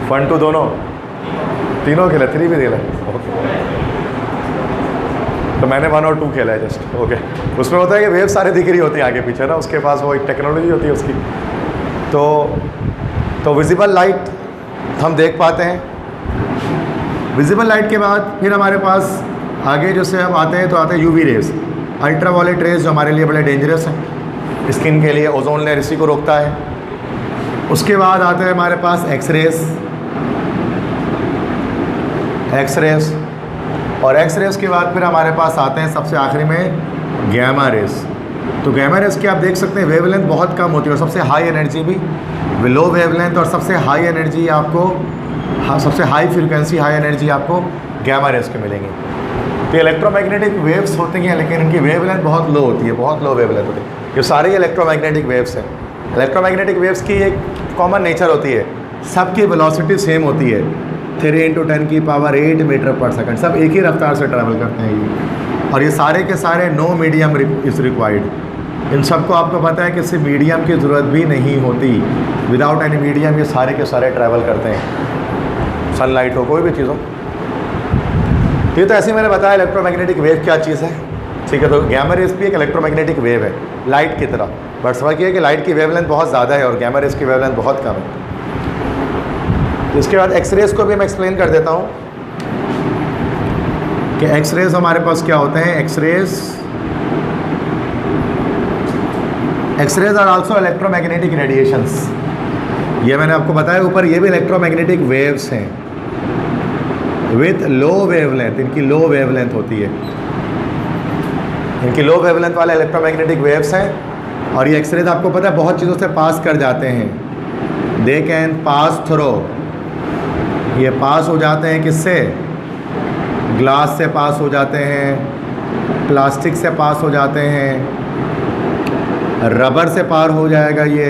1 2 दोनों, तीनों खेला, 3 भी खेला। ओके, तो मैंने 1 और 2 खेला है जस्ट। ओके, उसमें होता है कि वेव सारे दिख रही होती है आगे पीछे ना, उसके पास वो एक टेक्नोलॉजी होती है उसकी। तो तो विजिबल लाइट हम देख पाते हैं। विजिबल लाइट के बाद फिर हमारे पास आगे जो से हम आते हैं तो आते हैं UV rays, ultraviolet rays, जो हमारे लिए बड़े डेंजरस हैं स्किन के लिए। ओजोन लेयर इसी को रोकता है। उसके बाद आते हैं हमारे पास एक्सरेज, और एक्सरेज के बाद फिर हमारे पास आते हैं सबसे आखिरी में गैमा रेज। तो गैमा रेज की आप देख सकते हैं वेवलेंथ बहुत कम होती है और सबसे हाई एनर्जी भी लो वेवलेंथ, और सबसे हाई एनर्जी आपको सबसे हाई फ्रीक्वेंसी हाई एनर्जी आपको गैमा रेज के मिलेंगी। तो इलेक्ट्रोमैग्नेटिक वेव्स होती हैं लेकिन इनकी वेवलेंथ बहुत लो होती है, बहुत लो वेवलेंथ होती है। ये सारे इलेक्ट्रोमैग्नेटिक वेव्स हैं। इलेक्ट्रोमैग्नेटिक वेव्स की एक कॉमन नेचर होती है, सबकी वेलोसिटी सेम होती है, 3 × 10⁸ मीटर पर सेकंड, सब एक ही रफ्तार से ट्रैवल करते हैं ये। और ये सारे के सारे नो मीडियम इज़ रिक्वायर्ड। इन सबको आपको पता है कि सिर्फ मीडियम की ज़रूरत भी नहीं होती, विदाउट एनी मीडियम ये सारे के सारे ट्रैवल करते हैं, सनलाइट हो कोई भी चीज़ हो। ये तो ऐसे ही मैंने बताया इलेक्ट्रोमैग्नेटिक वेव क्या चीज़ है, ठीक है। तो गैमा रेज भी एक इलेक्ट्रोमैग्नेटिक वेव है लाइट की तरह, बट समझ है कि लाइट की वेवलेंथ बहुत ज़्यादा है और गैमा रेज की वेवलेंथ बहुत कम है। इसके बाद एक्सरेज को भी मैं एक्सप्लेन कर देता हूँ कि एक्सरेज हमारे पास क्या होते हैं। X rays are also electromagnetic radiations. ये मैंने आपको बताया ऊपर, ये भी इलेक्ट्रोमैग्नेटिक वेव्स हैं विथ लो वेवलेंथ। इनकी लो वेवलेंथ होती है, इनकी लो वेवलेंथ वाले इलेक्ट्रोमैग्नेटिक वेव्स हैं। और ये एक्सरेज आपको पता है बहुत चीज़ों से पास कर जाते हैं। दे कैन पास थ्रो, ये पास हो जाते हैं किससे, ग्लास से पास हो जाते हैं, प्लास्टिक से पास हो जाते हैं, रबर से पार हो जाएगा ये,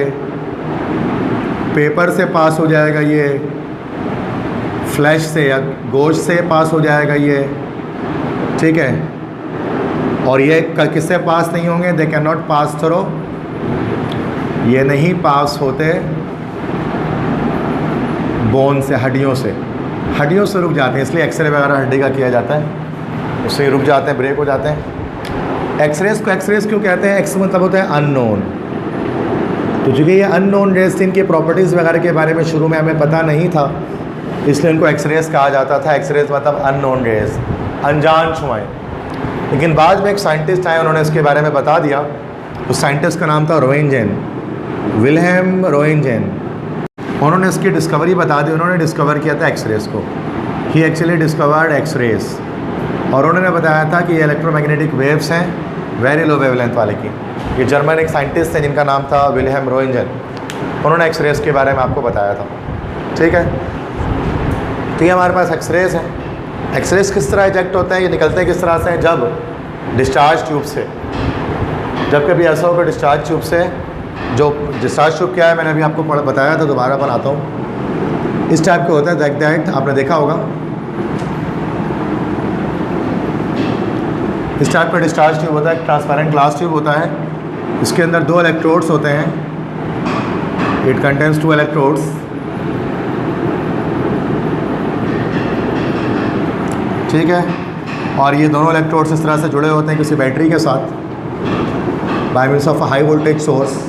पेपर से पास हो जाएगा ये, फ्लैश से या गोश्त से पास हो जाएगा ये, ठीक है। और ये किससे पास नहीं होंगे, they can not pass through, ये नहीं पास होते बोन से, हड्डियों से रुक जाते हैं, इसलिए एक्सरे वगैरह हड्डी का किया जाता है, उससे रुक जाते हैं, ब्रेक हो जाते हैं। एक्सरेज को एक्सरेज क्यों कहते हैं, एक्स मतलब होता है अननोन। तो चूँकि ये अननोन रेज थी, इनकी प्रॉपर्टीज़ वगैरह के बारे में शुरू में हमें पता नहीं था, इसलिए इनको एक्सरेज कहा जाता था। एक्सरेज मतलब अननोन रेज, अनजान छुआएँ। लेकिन बाद में एक साइंटिस्ट आए, उन्होंने इसके बारे में बता दिया। उस साइंटिस्ट का नाम था रोएंजेन, विल्हेम रोएंजेन। उन्होंने इसकी डिस्कवरी बता दी। उन्होंने डिस्कवर किया था एक्सरेज को, ही एक्चुअली डिस्कवर्ड एक्सरेज। और उन्होंने बताया था कि ये इलेक्ट्रोमैग्नेटिक वेव्स हैं वेरी लो वेवलेंथ वाले की। ये जर्मन एक साइंटिस्ट हैं जिनका नाम था विल्हेम रोएंजेन, उन्होंने एक्सरेज के बारे में आपको बताया था, ठीक है। तो ये हमारे पास एक्सरेज है। एक्सरेज किस तरह इजेक्ट होते हैं, ये निकलते हैं किस तरह से, जब डिस्चार्ज ट्यूब से, जब कभी ऐसा हो कि डिस्चार्ज ट्यूब से, जो डिस्चार्ज ट्यूब क्या है मैंने अभी आपको बताया था, दोबारा बनाता हूँ। इस टाइप का होता है, दैट आपने देखा होगा, इस टाइप का डिस्चार्ज ट्यूब होता है, ट्रांसपेरेंट ग्लास ट्यूब होता है। इसके अंदर 2 इलेक्ट्रोड्स होते हैं, इट कंटेन्स 2 इलेक्ट्रोड्स। ठीक है, और ये दोनों इलेक्ट्रोड्स इस तरह से जुड़े होते हैं किसी बैटरी के साथ, bye means of high voltage source.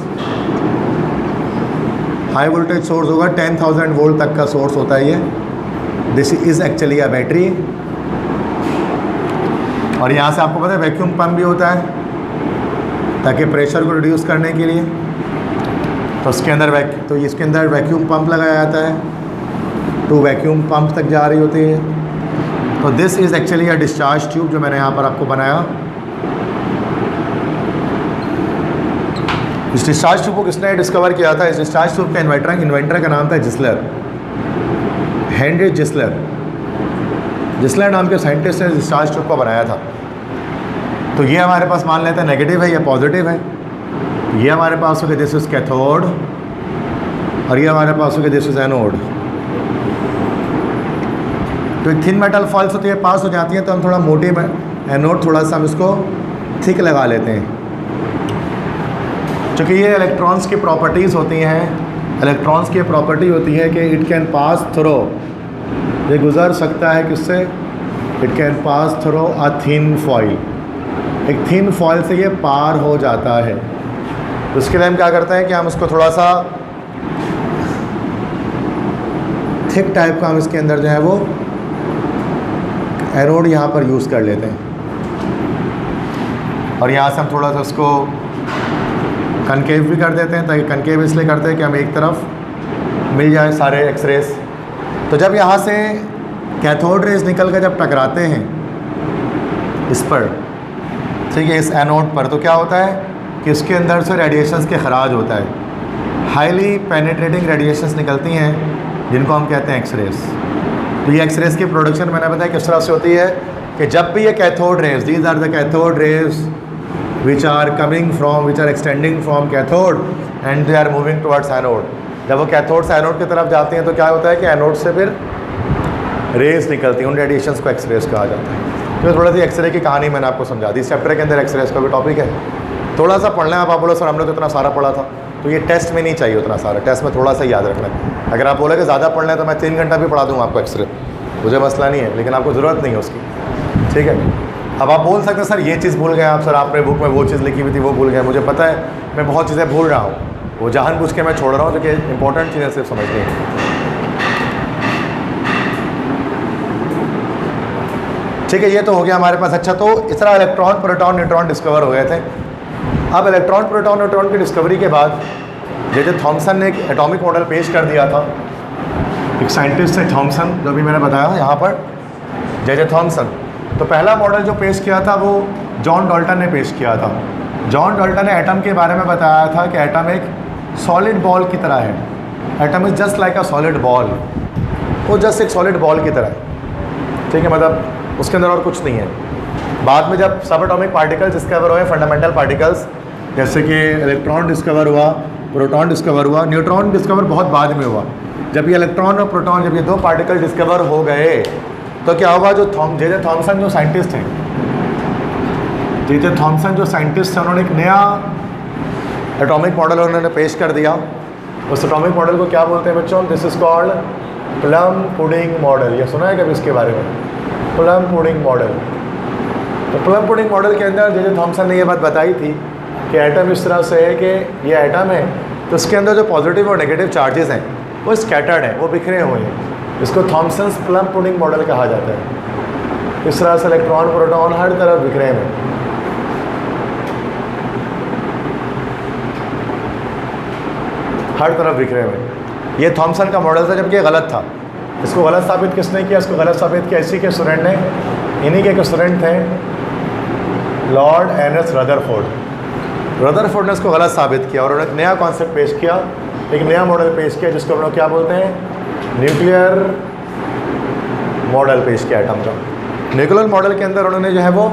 High voltage source होगा, 10,000 वोल्ट तक का सोर्स होता है ये। This is actually a battery. और यहाँ से आपको पता है वैक्यूम पंप भी होता है, ताकि प्रेशर को रिड्यूस करने के लिए। तो इसके अंदर वैक्यूम पंप लगाया जाता है, 2 वैक्यूम पंप तक जा रही होती है। तो this is actually a discharge tube, जो मैंने यहाँ पर आपको बनाया। इस डिस्चार्ज ट्यूब को किसने डिस्कवर किया था, इस डिस्चार्ज ट्यूब का इन्वेंटर का नाम था जिस्लर, हेनरी जिस्लर। जिस्लर नाम के साइंटिस्ट ने डिस्चार्ज ट्यूब को बनाया था। तो ये हमारे पास मान लेते हैं नेगेटिव है या पॉजिटिव है। ये हमारे पास हो गया दिस इज कैथोड, और ये हमारे पास हो गया दिस इज एनोड। तो एक थिन मेटल फॉल्स होती है, पास हो जाती है, तो हम थोड़ा मोटी एनोड, थोड़ा सा हम इसको थिक लगा लेते हैं। क्योंकि ये इलेक्ट्रॉन्स की प्रॉपर्टीज़ होती हैं, इलेक्ट्रॉन्स की प्रॉपर्टी होती है कि इट कैन पास थ्रो, ये गुज़र सकता है किससे, it can pass through a thin foil, एक थिन फॉइल से ये पार हो जाता है। तो उसके लिए हम क्या करते हैं कि हम उसको थोड़ा सा थिक टाइप का हम इसके अंदर जो है वो एनोड यहाँ पर यूज़ कर लेते हैं, और यहाँ से हम थोड़ा सा उसको कनकेव भी कर देते हैं, ताकि कनकेव इसलिए करते हैं कि हम एक तरफ मिल जाए सारे एक्सरेस। तो जब यहाँ से कैथोड रेज निकल कर जब टकराते हैं इस पर, ठीक है, इस एनोड पर, तो क्या होता है कि इसके अंदर से रेडिएशंस के खराज होता है, हाईली पेनिट्रेटिंग रेडिएशंस निकलती हैं जिनको हम कहते हैं एक्सरेस। तो ये एक्सरेस की प्रोडक्शन मैंने बताया किस तरह से होती है कि जब भी ये cathode rays, these are the cathode rays which are coming from, which are extending from cathode and they are moving towards anode. जब वो कैथोड से एनोड की तरफ जाती हैं तो क्या होता है कि एनोड से फिर रेज निकलती हैं, उन रेडिएशंस को एक्सरेस कहा जाता है। तो थोड़ा सी एक्सरे की कहानी मैंने आपको समझा दी। इस चैप्टर के अंदर एक्सरेस का भी टॉपिक है, थोड़ा सा पढ़ना है। आप बोलो सर हमने तो इतना सारा पढ़ा था, तो ये टेस्ट में नहीं चाहिए उतना सारा, टेस्ट में थोड़ा सा याद रखना है। अगर आप बोले कि ज़्यादा पढ़ना है तो मैं 3 घंटा भी पढ़ा दूँगा आपको एक्सरे, मुझे मसला नहीं है, लेकिन आपको ज़रूरत नहीं है उसकी, ठीक है। अब आप बोल सकते हैं सर ये चीज़ भूल गए आप, सर आपने बुक में वो चीज़ लिखी हुई थी वो भूल गए। मुझे पता है मैं बहुत चीज़ें भूल रहा हूँ, वो जानबूझ के मैं छोड़ रहा हूँ, जो कि इंपॉर्टेंट चीज़ें सिर्फ समझनी है, ठीक है। ये तो हो गया हमारे पास। अच्छा, तो इस तरह इलेक्ट्रॉन, प्रोटॉन, न्यूट्रॉन डिस्कवर हो गए थे। अब इलेक्ट्रॉन, प्रोटॉन, न्यूट्रॉन की डिस्कवरी के बाद जे थॉमसन ने एक एटॉमिक मॉडल पेश कर दिया था। एक साइंटिस्ट है थॉमसन, जो भी मैंने बताया यहाँ पर, जे थॉमसन। तो पहला मॉडल जो पेश किया था वो जॉन डाल्टन ने पेश किया था। जॉन डाल्टन ने एटम के बारे में बताया था कि एटम एक सॉलिड बॉल की तरह है। Atom is just like a solid ball, वो जस्ट एक सॉलिड बॉल की तरह है, ठीक है, मतलब उसके अंदर और कुछ नहीं है। बाद में जब सब एटॉमिक पार्टिकल्स डिस्कवर हुए, फंडामेंटल पार्टिकल्स, जैसे कि इलेक्ट्रॉन डिस्कवर हुआ, प्रोटॉन डिस्कवर हुआ, न्यूट्रॉन डिस्कवर बहुत बाद में हुआ। जब ये इलेक्ट्रॉन और प्रोटॉन, जब ये 2 पार्टिकल डिस्कवर हो गए तो क्या हुआ, जो जे थॉमसन जो साइंटिस्ट हैं, जे थॉमसन जो साइंटिस्ट हैं, उन्होंने एक नया एटॉमिक मॉडल उन्होंने पेश कर दिया। उस एटॉमिक मॉडल को क्या बोलते हैं बच्चों? This is called plum pudding model. ये सुना है कभी इसके बारे में? Plum pudding model. तो प्लम पुडिंग मॉडल के अंदर जे थॉमसन ने ये बात बताई थी कि एटम इस तरह से है कि ये एटम है तो इसके अंदर जो पॉजिटिव और नेगेटिव चार्जेस हैं वो स्कैटर्ड हैं, वो बिखरे हुए हैं। इसको थॉमसन्स प्लम पुडिंग मॉडल कहा जाता है। इस तरह से इलेक्ट्रॉन, प्रोटॉन हर तरफ बिखरे हुए, हर तरफ बिखरे हुए। ये थॉमसन का मॉडल था, जबकि ये गलत था। इसको गलत साबित किसने किया? इसको गलत साबित किया इसी के स्टूडेंट ने, इन्हीं के एक स्टूडेंट थे लॉर्ड एनएस रदरफोर्ड। रदरफोर्ड ने इसको गलत साबित किया और उन्होंने एक नया कॉन्सेप्ट पेश किया, एक नया मॉडल पेश किया, जिसको हम लोग क्या बोलते हैं? न्यूक्लियर मॉडल पेश किया एटम का। न्यूक्लियर मॉडल के अंदर उन्होंने जो है वो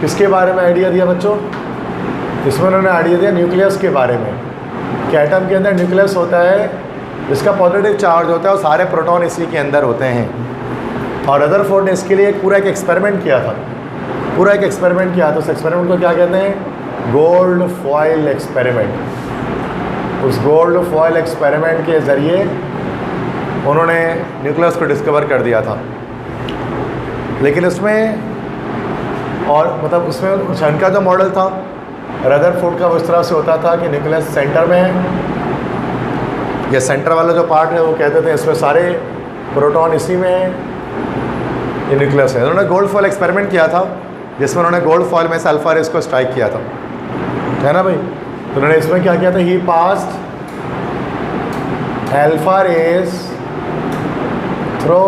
किसके बारे में आइडिया दिया बच्चों? इसमें उन्होंने आइडिया दिया न्यूक्लियस के बारे में, कि एटम के अंदर न्यूक्लियस होता है जिसका पॉजिटिव चार्ज होता है और सारे प्रोटॉन इसी के अंदर होते हैं। और रदरफोर्ड ने इसके लिए पूरा एक एक्सपेरिमेंट किया था, पूरा एक एक्सपेरिमेंट किया था। उस एक्सपेरिमेंट को क्या कहते हैं? Gold foil experiment. उस गोल्ड फॉयल एक्सपेरिमेंट के ज़रिए उन्होंने न्यूक्लियस को डिस्कवर कर दिया था। लेकिन उसमें और मतलब उसमें उनका जो मॉडल था रदरफोर्ड का, वो इस तरह से होता था कि न्यूक्लियस सेंटर में है, ये सेंटर वाला जो पार्ट है वो कहते थे इसमें सारे प्रोटॉन इसी में है, ये न्यूक्लियस है। उन्होंने गोल्ड फॉयल एक्सपेरिमेंट किया था जिसमें उन्होंने गोल्ड फॉयल में से अल्फा रेस को स्ट्राइक किया था, है ना भाई? तो उन्होंने इसमें क्या किया था? He passed alpha rays through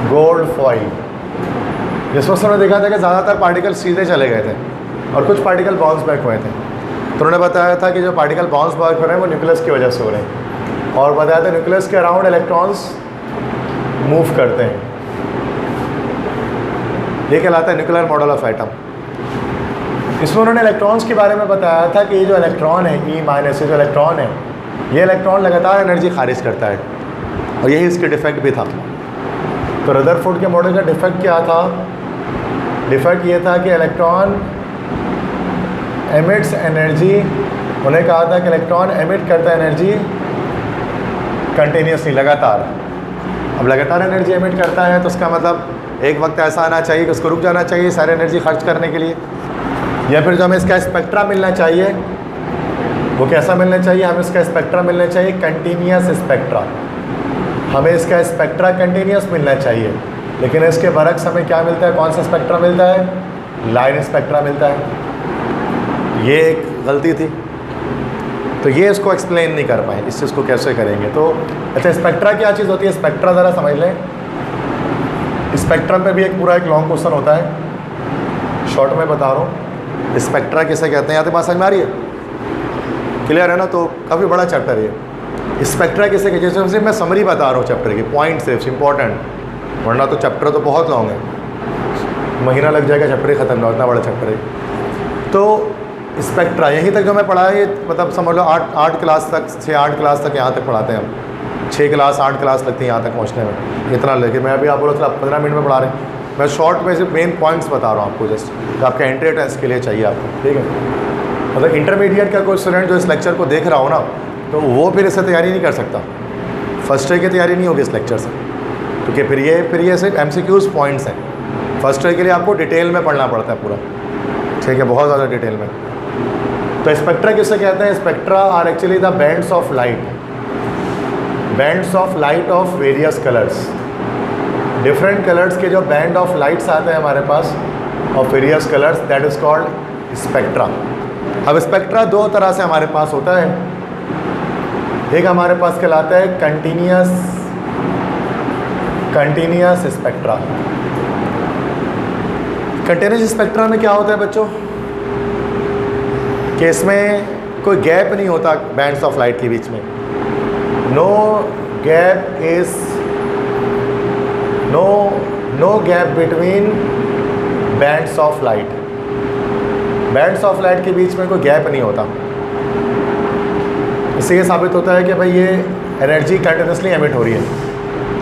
gold foil, जिसमें उन्होंने देखा था कि ज़्यादातर पार्टिकल सीधे चले गए थे और कुछ पार्टिकल बाउंस बैक हुए थे। तो उन्होंने बताया था कि जो पार्टिकल बाउंस बैक हो रहे हैं वो न्यूक्लियस की वजह से हो रहे हैं, और बताया था न्यूक्लियस के अराउंड इलेक्ट्रॉन्स मूव करते हैं। ये कहलाता है न्यूक्लियर मॉडल ऑफ एटम। इसमें उन्होंने इलेक्ट्रॉन्स के बारे में बताया था कि ये जो इलेक्ट्रॉन है E- ये जो इलेक्ट्रॉन है, ये इलेक्ट्रॉन लगातार एनर्जी खारिज करता है और यही इसके डिफेक्ट भी था। तो रदरफोर्ड के मॉडल का डिफेक्ट क्या था? डिफेक्ट ये था कि इलेक्ट्रॉन एमिट्स एनर्जी, उन्हें कहा था कि इलेक्ट्रॉन एमिट करता है एनर्जी कंटिन्यूसली, लगातार। अब लगातार एनर्जी एमिट करता है तो उसका मतलब एक वक्त ऐसा आना चाहिए कि उसको रुक जाना चाहिए सारी एनर्जी खर्च करने के लिए, या फिर जो हमें इसका स्पेक्ट्रा मिलना चाहिए वो कैसा मिलना चाहिए? हमें इसका स्पेक्ट्रा मिलना चाहिए कंटिन्यूस स्पेक्ट्रा। हमें इसका स्पेक्ट्रा कंटिन्यूस मिलना चाहिए, लेकिन इसके बरक्स हमें क्या मिलता है, कौन सा स्पेक्ट्रा मिलता है, लाइन स्पेक्ट्रा मिलता है। ये एक गलती थी, तो ये इसको एक्सप्लेन नहीं कर पाए, इस चीज़ को कैसे करेंगे। तो अच्छा, स्पेक्ट्रा क्या चीज़ होती है, स्पेक्ट्रा ज़रा समझ लें। स्पेक्ट्रम पे भी एक पूरा एक लॉन्ग क्वेश्चन होता है, शॉर्ट में बता रहा हूँ। स्पेक्ट्रा किसे कहते हैं, यहाँ तक बात समझ में आ रही है, क्लियर है ना। तो काफ़ी बड़ा चैप्टर है। स्पेक्ट्रा किसे कहते हैं, जैसे मैं समरी बता रहा हूँ चैप्टर की, पॉइंट सिर्फ इंपॉर्टेंट, वरना तो चैप्टर तो बहुत लॉन्ग है, महीना लग जाएगा चैप्टर ही ख़त्म ना, इतना बड़ा चैप्टर है। तो स्पेक्ट्रा यहीं तक जो मैं पढ़ा है, मतलब समझ लो 8 क्लास तक, 6-8 क्लास तक यहाँ तक पढ़ाते हैं हम। 6 क्लास 8 क्लास लगती है यहाँ तक पहुँचने में, इतना लेकिन मैं अभी आप बोलो तो 15 मिनट में पढ़ा रहे हैं। मैं शॉर्ट में सिर्फ मेन पॉइंट्स बता रहा हूँ आपको, जस्ट तो आपका एंट्री टेस्ट के लिए चाहिए आपको, ठीक है। मतलब इंटरमीडिएट का कोई स्टूडेंट जो इस लेक्चर को देख रहा हो ना, तो वो फिर इससे तैयारी नहीं कर सकता, फर्स्ट ईयर की तैयारी नहीं होगी इस लेक्चर से, क्योंकि फिर ये सिर्फ MCQs पॉइंट्स हैं। फर्स्ट ईयर के लिए आपको डिटेल में पढ़ना पड़ता है पूरा, ठीक है, बहुत ज़्यादा डिटेल में। तो स्पेक्ट्रा किसे कहते हैं, spectra are actually the bands of light of various colours. Different colours के जो बैंड ऑफ लाइट्स आते हैं हमारे पास of various colours, that is called spectra. अब स्पेक्ट्रा दो तरह से हमारे पास होता है, एक हमारे पास कहलाता है कंटिन्यूस स्पेक्ट्रा। कंटिन्यूस स्पेक्ट्रा में क्या होता है बच्चों, कि इसमें कोई गैप नहीं होता बैंड्स ऑफ लाइट के बीच में, no gap between bands of light. Bands of light के बीच में कोई गैप नहीं होता। इससे ये साबित होता है कि भाई ये एनर्जी कंटिन्यूसली एमिट हो रही है।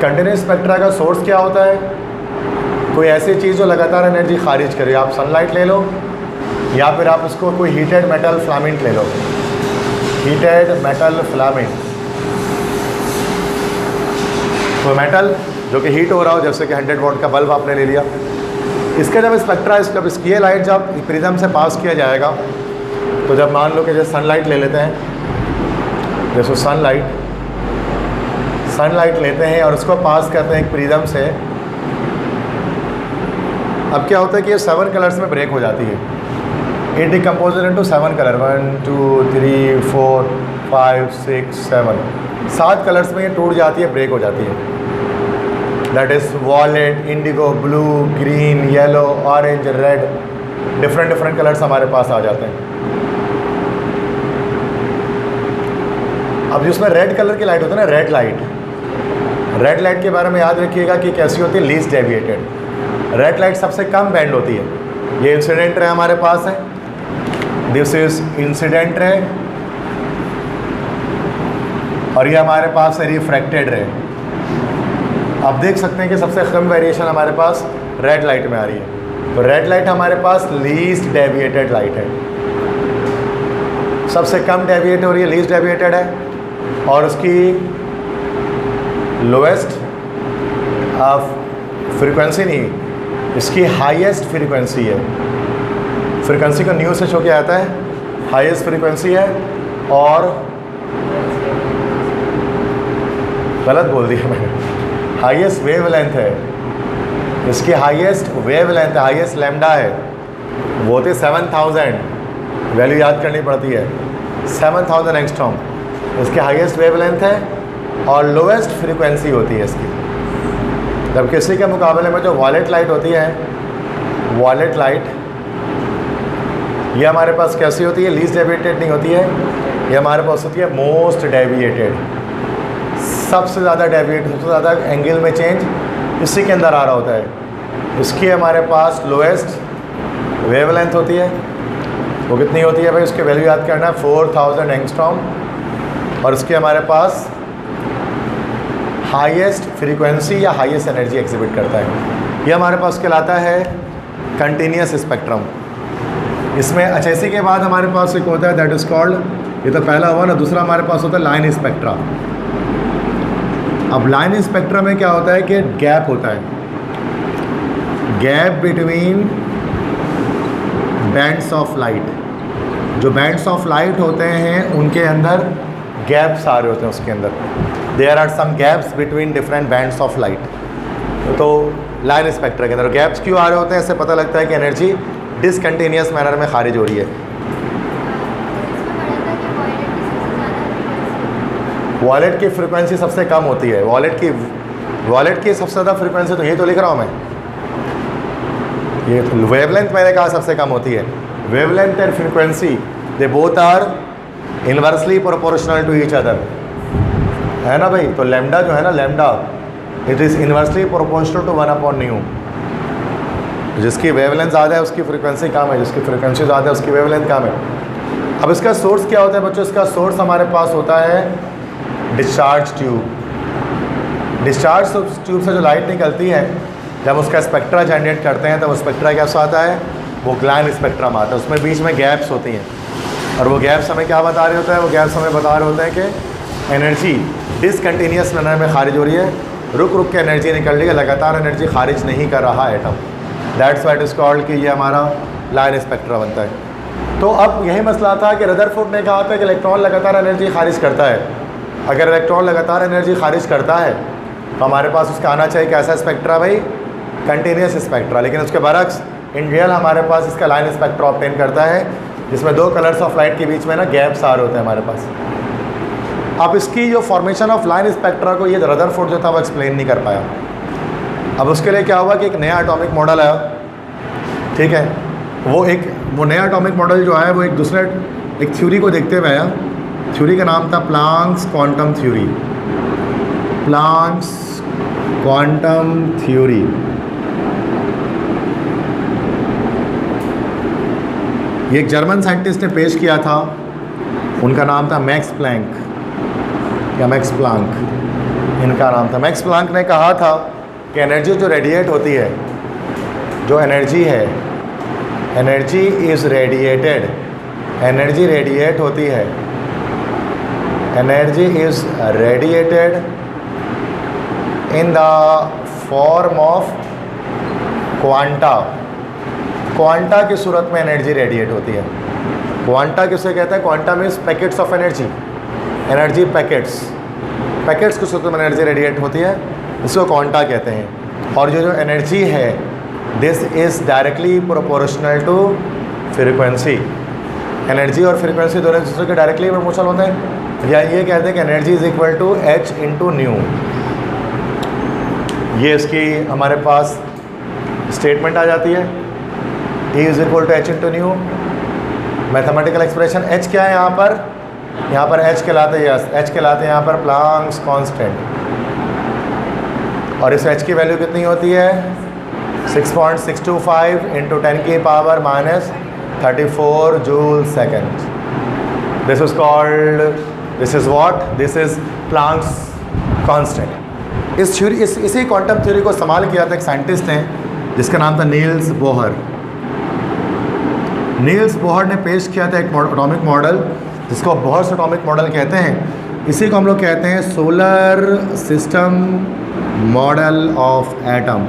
कंटिन्यूस स्पेक्ट्रा का सोर्स क्या होता है, कोई ऐसी चीज़ जो लगातार एनर्जी खारिज करे। आप सनलाइट ले लो, या फिर आप इसको कोई हीटेड मेटल फिलामेंट ले लो, हीटेड मेटल फिलामेंट, कोई मेटल जो कि हीट हो रहा हो, जैसे कि 100 वाट का बल्ब आपने ले लिया। इसका जब स्पेक्ट्रा, जब इसकी ये लाइट जब प्रिज्म से पास किया जाएगा, तो जब मान लो कि जैसे सनलाइट ले लेते हैं, जैसे सनलाइट लेते हैं और उसको पास करते हैं एक प्रिज्म से, अब क्या होता है कि ये 7 कलर्स में ब्रेक हो जाती है। It decompose into 7 colour, 1 2 3 4 5 6 7, 7 colours में ये टूट जाती है, ब्रेक हो जाती है। That is wallet, Indigo, blue, green, yellow, orange, red, different colours हमारे पास आ जाते हैं। अब जिसमें रेड कलर की लाइट होती है ना, रेड लाइट के बारे में याद रखिएगा कि कैसी होती है, लीस्ट डेविएटेड। रेड लाइट सबसे कम बैंड होती है। ये इंसिडेंट रे हमारे पास है, दिस इज इंसिडेंट रे, और ये हमारे पास है रिफ्रैक्टेड रे। आप देख सकते हैं कि सबसे कम वेरिएशन हमारे पास रेड लाइट में आ रही है। तो रेड लाइट हमारे पास लीस्ट डेविएटेड लाइट है, सबसे कम डेविएट हो रही है, लीस्ट डेविएटेड है, और उसकी लोएस्ट फ्रीक्वेंसी नहीं, इसकी हाईएस्ट फ्रीक्वेंसी है। फ्रीक्वेंसी को न्यू से शो किया जाता है, हाईएस्ट फ्रीक्वेंसी है, और गलत बोल दिया मैंने, हाईएस्ट वेव लेंथ है, इसकी हाईएस्ट वेव लेंथ है, हाईएस्ट लैम्डा है, वो थे 7000, वैल्यू याद करनी पड़ती है, 7000 एंगस्ट्रॉम इसकी हाईएस्ट वेव लेंथ है, और लोएस्ट फ्रीक्वेंसी होती है इसकी। जब किसी के मुकाबले में जो वॉलेट लाइट होती है, वॉलेट लाइट ये हमारे पास कैसी होती है, लीस्ट डेविएटेड नहीं होती है, ये हमारे पास होती है मोस्ट डेविएटेड, सबसे ज़्यादा डेविएट, सबसे ज़्यादा एंगल में चेंज इसी के अंदर आ रहा होता है। इसकी हमारे पास लोएस्ट वेवलेंथ होती है, वो कितनी होती है भाई, उसके वैल्यू याद करना है, 4000 एंगस्ट्रॉम, और इसके हमारे पास हाईएस्ट फ्रीक्वेंसी या हाईएस्ट एनर्जी एग्जिबिट करता है। ये हमारे पास कहलाता है कंटिन्यूस स्पेक्ट्रम। इसमें अच्छा, इसी के बाद हमारे पास एक होता है दैट इज़ कॉल्ड, ये तो पहला हुआ ना, दूसरा हमारे पास होता है लाइन स्पेक्ट्रा। अब लाइन स्पेक्ट्रा में क्या होता है कि गैप होता है, gap between bands of light. जो बैंड्स ऑफ लाइट होते हैं उनके अंदर गैप्स आ रहे होते हैं उसके अंदर। There are some gaps between different bands of light. तो लाइन स्पेक्ट्रा के अंदर गैप्स क्यों आ रहे होते हैं, इससे पता लगता है कि एनर्जी डिसकंटिन्यूस मैनर में खारिज हो रही है। वॉलेट की फ्रिक्वेंसी सबसे कम होती है, वॉलेट की सबसे ज़्यादा फ्रिक्वेंसी, तो ये तो लिख रहा हूँ मैं, ये वेवलेंथ मैंने कहा सबसे कम होती है। Wavelength and frequency they both are inversely proportional to each other, है ना भाई। तो लैम्डा जो है ना, lambda it is inversely proportional to 1/μ। जिसकी वेवलेंथ ज़्यादा है उसकी फ्रिक्वेंसी कम है, जिसकी फ्रिक्वेंसी ज़्यादा है उसकी वेवलेंथ कम है। अब इसका सोर्स क्या होता है बच्चों, इसका सोर्स हमारे पास होता है डिस्चार्ज ट्यूब। डिस्चार्ज ट्यूब से जो लाइट निकलती है, जब उसका स्पेक्ट्रा जनरेट करते हैं तो वो स्पेक्ट्रा कैसा आता है, वो ग्लाइन स्पेक्ट्रम आता है। उसमें बीच में गैप्स होती हैं, और वो गैप्स हमें क्या बता रहे होते हैं, वो गैप्स हमें बता रहे होते हैं कि एनर्जी डिसकंटिन्यूस मैनर में खारिज हो रही है, रुक रुक के एनर्जी निकल रही है, लगातार एनर्जी खारिज नहीं कर रहा atom. That's what is called कि ये हमारा लाइन स्पेक्ट्रा बनता है। तो अब यही मसला था कि रदरफोर्ड ने कहा था कि इलेक्ट्रॉन लगातार एनर्जी खारिज करता है। अगर इलेक्ट्रॉन लगातार एनर्जी खारिज करता है तो हमारे पास उसका आना चाहिए कैसा स्पेक्ट्रा भाई, कंटिन्यूस स्पेक्ट्रा। लेकिन उसके बरक्स इन रियल हमारे पास इसका लाइन स्पेक्ट्रा ऑब्टेन करता है, जिसमें दो कलर्स ऑफ लाइट के बीच में ना गैप्स आ रहे होते हैं हमारे पास। अब इसकी जो फॉर्मेशन ऑफ लाइन स्पेक्ट्रा को ये रदरफोर्ड जो था वो एक्सप्लेन नहीं कर पाया। अब उसके लिए क्या हुआ कि एक नया एटॉमिक मॉडल आया, ठीक है। वो नया एटॉमिक मॉडल जो आया वो एक थ्योरी को देखते हुए आया। थ्योरी का नाम था Planck's quantum theory. Planck's quantum theory ये एक जर्मन साइंटिस्ट ने पेश किया था, उनका नाम था मैक्स प्लैंक या मैक्स प्लांक इनका नाम था। मैक्स प्लांक ने कहा था कि एनर्जी जो रेडिएट होती है, जो एनर्जी है, energy is radiated, energy radiate होती है, energy is radiated in the form of quanta. Quanta की सूरत में एनर्जी रेडिएट होती है। क्वांटा किसे कहते हैं, quanta means packets of energy, energy packets की सूरत में एनर्जी रेडिएट होती है, इसको क्वांटा कहते हैं। और जो एनर्जी है this is directly proportional to frequency. Energy और फ्रीक्वेंसी दोनों दूसरे के डायरेक्टली प्रोपोर्शनल होते हैं, या ये कहते हैं कि energy is equal to h into nu. ये इसकी हमारे पास स्टेटमेंट आ जाती है, E is equal to h into nu. Mathematical expression h क्या है यहाँ पर h कहलाते हैं, h कहलाते हैं यहाँ पर प्लांक्स कांस्टेंट। और इस h की वैल्यू कितनी होती है, 6.625 इंटू 10 की power minus 34 joule second. This is called, this is what, this is Planck's constant. इस थ्योरी इसी क्वांटम थ्योरी को इस्तेमाल किया था एक साइंटिस्ट ने जिसका नाम था नील्स बोहर। नील्स बोहर ने पेश किया था एक एटॉमिक मॉडल जिसको बोहर्स एटॉमिक मॉडल कहते हैं। इसी को हम लोग कहते हैं solar system model of atom.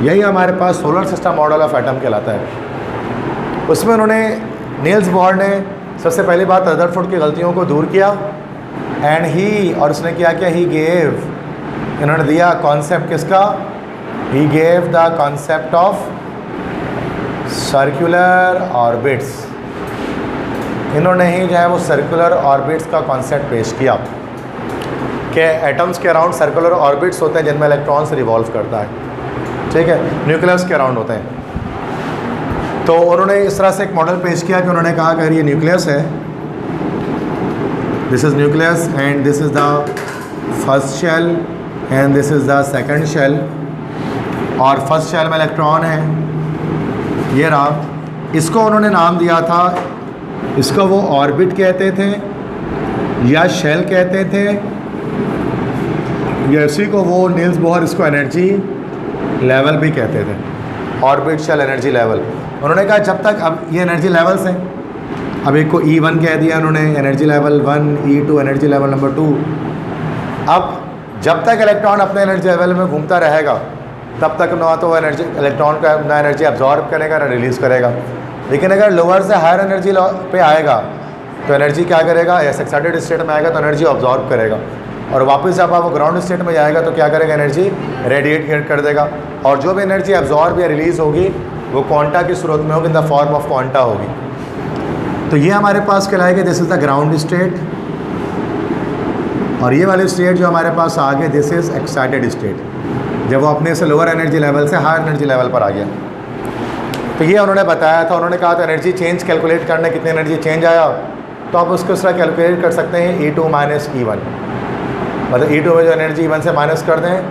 यही हमारे पास solar system model of atom कहलाता है। उसमें उन्होंने नील्स बोहर ने सबसे पहली बात रदरफोर्ड की गलतियों को दूर किया, एंड ही, और उसने क्या किया, ही गेव, इन्होंने दिया कॉन्सेप्ट किसका, he gave the concept of circular orbits. इन्होंने ही जो है वो सर्कुलर ऑर्बिट्स का कॉन्सेप्ट पेश किया कि एटम्स के अराउंड सर्कुलर ऑर्बिट्स होते हैं जिनमें इलेक्ट्रॉन्स रिवॉल्व करता है, ठीक है, न्यूक्लियस के अराउंड होते हैं। तो उन्होंने इस तरह से एक मॉडल पेश किया कि उन्होंने कहा कि ये न्यूक्लियस है, this is nucleus and this is the first shell and this is the second shell, और फर्स्ट शेल में इलेक्ट्रॉन है, ये रहा। इसको उन्होंने नाम दिया था, इसको वो ऑर्बिट कहते थे या शेल कहते थे, या इसी को वो नील्स बोहर इसको एनर्जी लेवल भी कहते थे, ऑर्बिट शेल एनर्जी लेवल। उन्होंने कहा जब तक, अब ये एनर्जी लेवल्स हैं, अब एक को E1 कह दिया उन्होंने, energy level 1, E2 energy level number 2। अब जब तक इलेक्ट्रॉन अपने एनर्जी लेवल में घूमता रहेगा तब तक ना तो वो एनर्जी, इलेक्ट्रॉन का ना एनर्जी अब्जॉर्ब करेगा ना रिलीज़ करेगा। लेकिन अगर लोअर से हायर एनर्जी पे आएगा तो एनर्जी क्या करेगा, या एक्साइटेड स्टेट में आएगा तो एनर्जी अब्जॉर्ब करेगा। और वापस जब आप वो ग्राउंड स्टेट में जाएगा तो क्या करेगा, एनर्जी रेडिएट कर देगा, और जो भी एनर्जी एब्जॉर्ब या रिलीज़ होगी वो क्वांटा की सूरत में होगी, in the form of quanta होगी। तो ये हमारे पास कहलाएगा this is the ground state, और ये वाली स्टेट जो हमारे पास आ गए दिस इज़ एक्साइटेड स्टेट, जब वो अपने से लोअर एनर्जी लेवल से हायर एनर्जी लेवल पर आ गया। तो ये उन्होंने बताया था, उन्होंने कहा था एनर्जी चेंज कैलकुलेट करना, कितनी एनर्जी चेंज आया, तो आप उसको इस तरह कैलकुलेट कर सकते हैं E2 माइनस E1, मतलब E2 में जो एनर्जी E1 से माइनस कर दें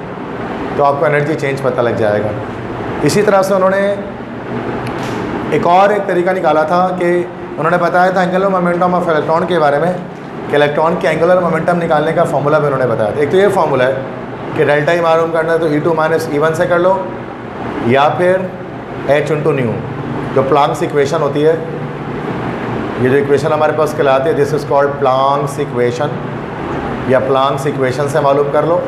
तो आपको एनर्जी चेंज पता लग जाएगा। इसी तरह से उन्होंने एक तरीका निकाला था कि उन्होंने बताया था एंगुलर मोमेंटम ऑफ इलेक्ट्रॉन के बारे में, कि इलेक्ट्रॉन के एंगुलर मोमेंटम निकालने का फॉर्मूला भी उन्होंने बताया था। एक तो ये फार्मूला है कि डेल्टा ही मालूम करना है तो E2 माइनस E1 से कर लो, या फिर h इंटू न्यू, जो प्लांक्स इक्वेशन होती है, ये जो इक्वेशन हमारे पास कहलाती है this is called Planck's equation, या प्लांक्स इक्वेशन से मालूम कर लो।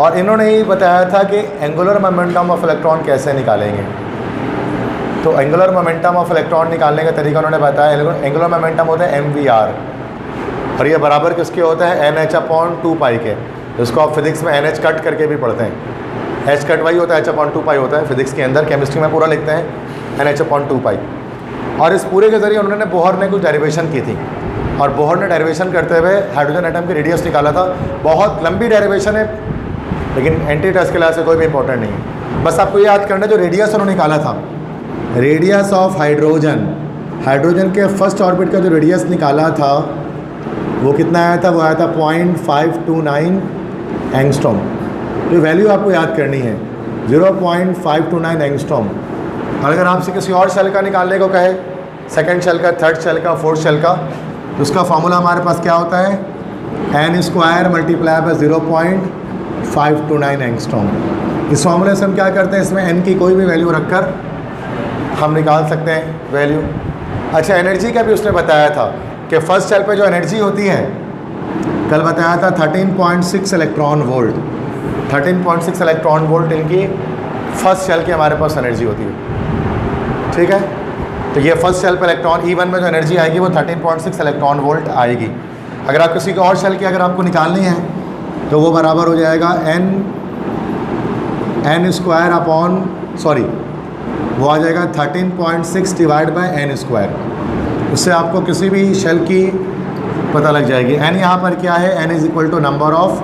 और इन्होंने ये बताया था कि एंगुलर मोमेंटम ऑफ इलेक्ट्रॉन कैसे निकालेंगे। तो एंगुलर मोमेंटम ऑफ इलेक्ट्रॉन निकालने का तरीका उन्होंने बताया, एंगुलर मोमेंटम होता है MVR, और ये बराबर किसके होता है NH/2π के, इसको आप फिजिक्स में NH कट करके भी पढ़ते हैं, H कट वाई होता है, H/2π होता है फिजिक्स के अंदर, केमिस्ट्री में पूरा लिखते हैं NH/2π। और इस पूरे के ज़रिए उन्होंने बोहर ने कुछ डेरिवेशन की थी, और बोहर ने डेरिवेशन करते हुए हाइड्रोजन एटम की रेडियस निकाला था। बहुत लंबी डेरिवेशन है, लेकिन एंटी टेस्ट क्लास से कोई भी इंपॉर्टेंट नहीं है, बस आपको याद करना जो रेडियस उन्होंने निकाला था, रेडियस ऑफ हाइड्रोजन, हाइड्रोजन के फर्स्ट ऑर्बिट का जो रेडियस निकाला था वो कितना आया था, वो आया था 0.529 एंगस्ट्रॉम। तो वैल्यू आपको याद करनी है 0.529 एंगस्ट्रॉम। और अगर आपसे किसी और शेल का निकालने को कहे, सेकंड शेल का, थर्ड शेल का, फोर्थ शेल का, तो उसका फार्मूला हमारे पास क्या होता है, n² मल्टीप्लाई बाय 0.529 एंगस्ट्रॉम। इस फार्मूले से हम क्या करते हैं, इसमें n की कोई भी वैल्यू रखकर हम निकाल सकते हैं वैल्यू। अच्छा, एनर्जी का भी उसने बताया था कि फर्स्ट शेल पे जो एनर्जी होती है, कल बताया था 13.6 इलेक्ट्रॉन वोल्ट, 13.6 इलेक्ट्रॉन वोल्ट इनकी फर्स्ट शेल की हमारे पास एनर्जी होती है। ठीक है, तो ये फर्स्ट शेल पर इलेक्ट्रॉन E1 में जो एनर्जी आएगी वो 13.6 इलेक्ट्रॉन वोल्ट आएगी। अगर आप किसी और शेल की अगर आपको निकालनी है तो वो बराबर हो जाएगा वो आ जाएगा 13.6 डिवाइड बाय n²। उससे आपको किसी भी शेल की पता लग जाएगी। n यहाँ पर क्या है, n is equal to number of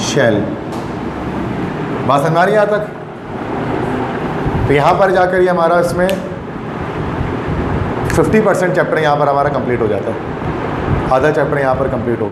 shell. बात समझ आ रही है यहाँ तक? तो यहाँ पर जाकर ये हमारा इसमें 50% चैप्टर यहाँ पर हमारा कंप्लीट हो जाता है, आधा चैप्टर यहाँ पर कंप्लीट हो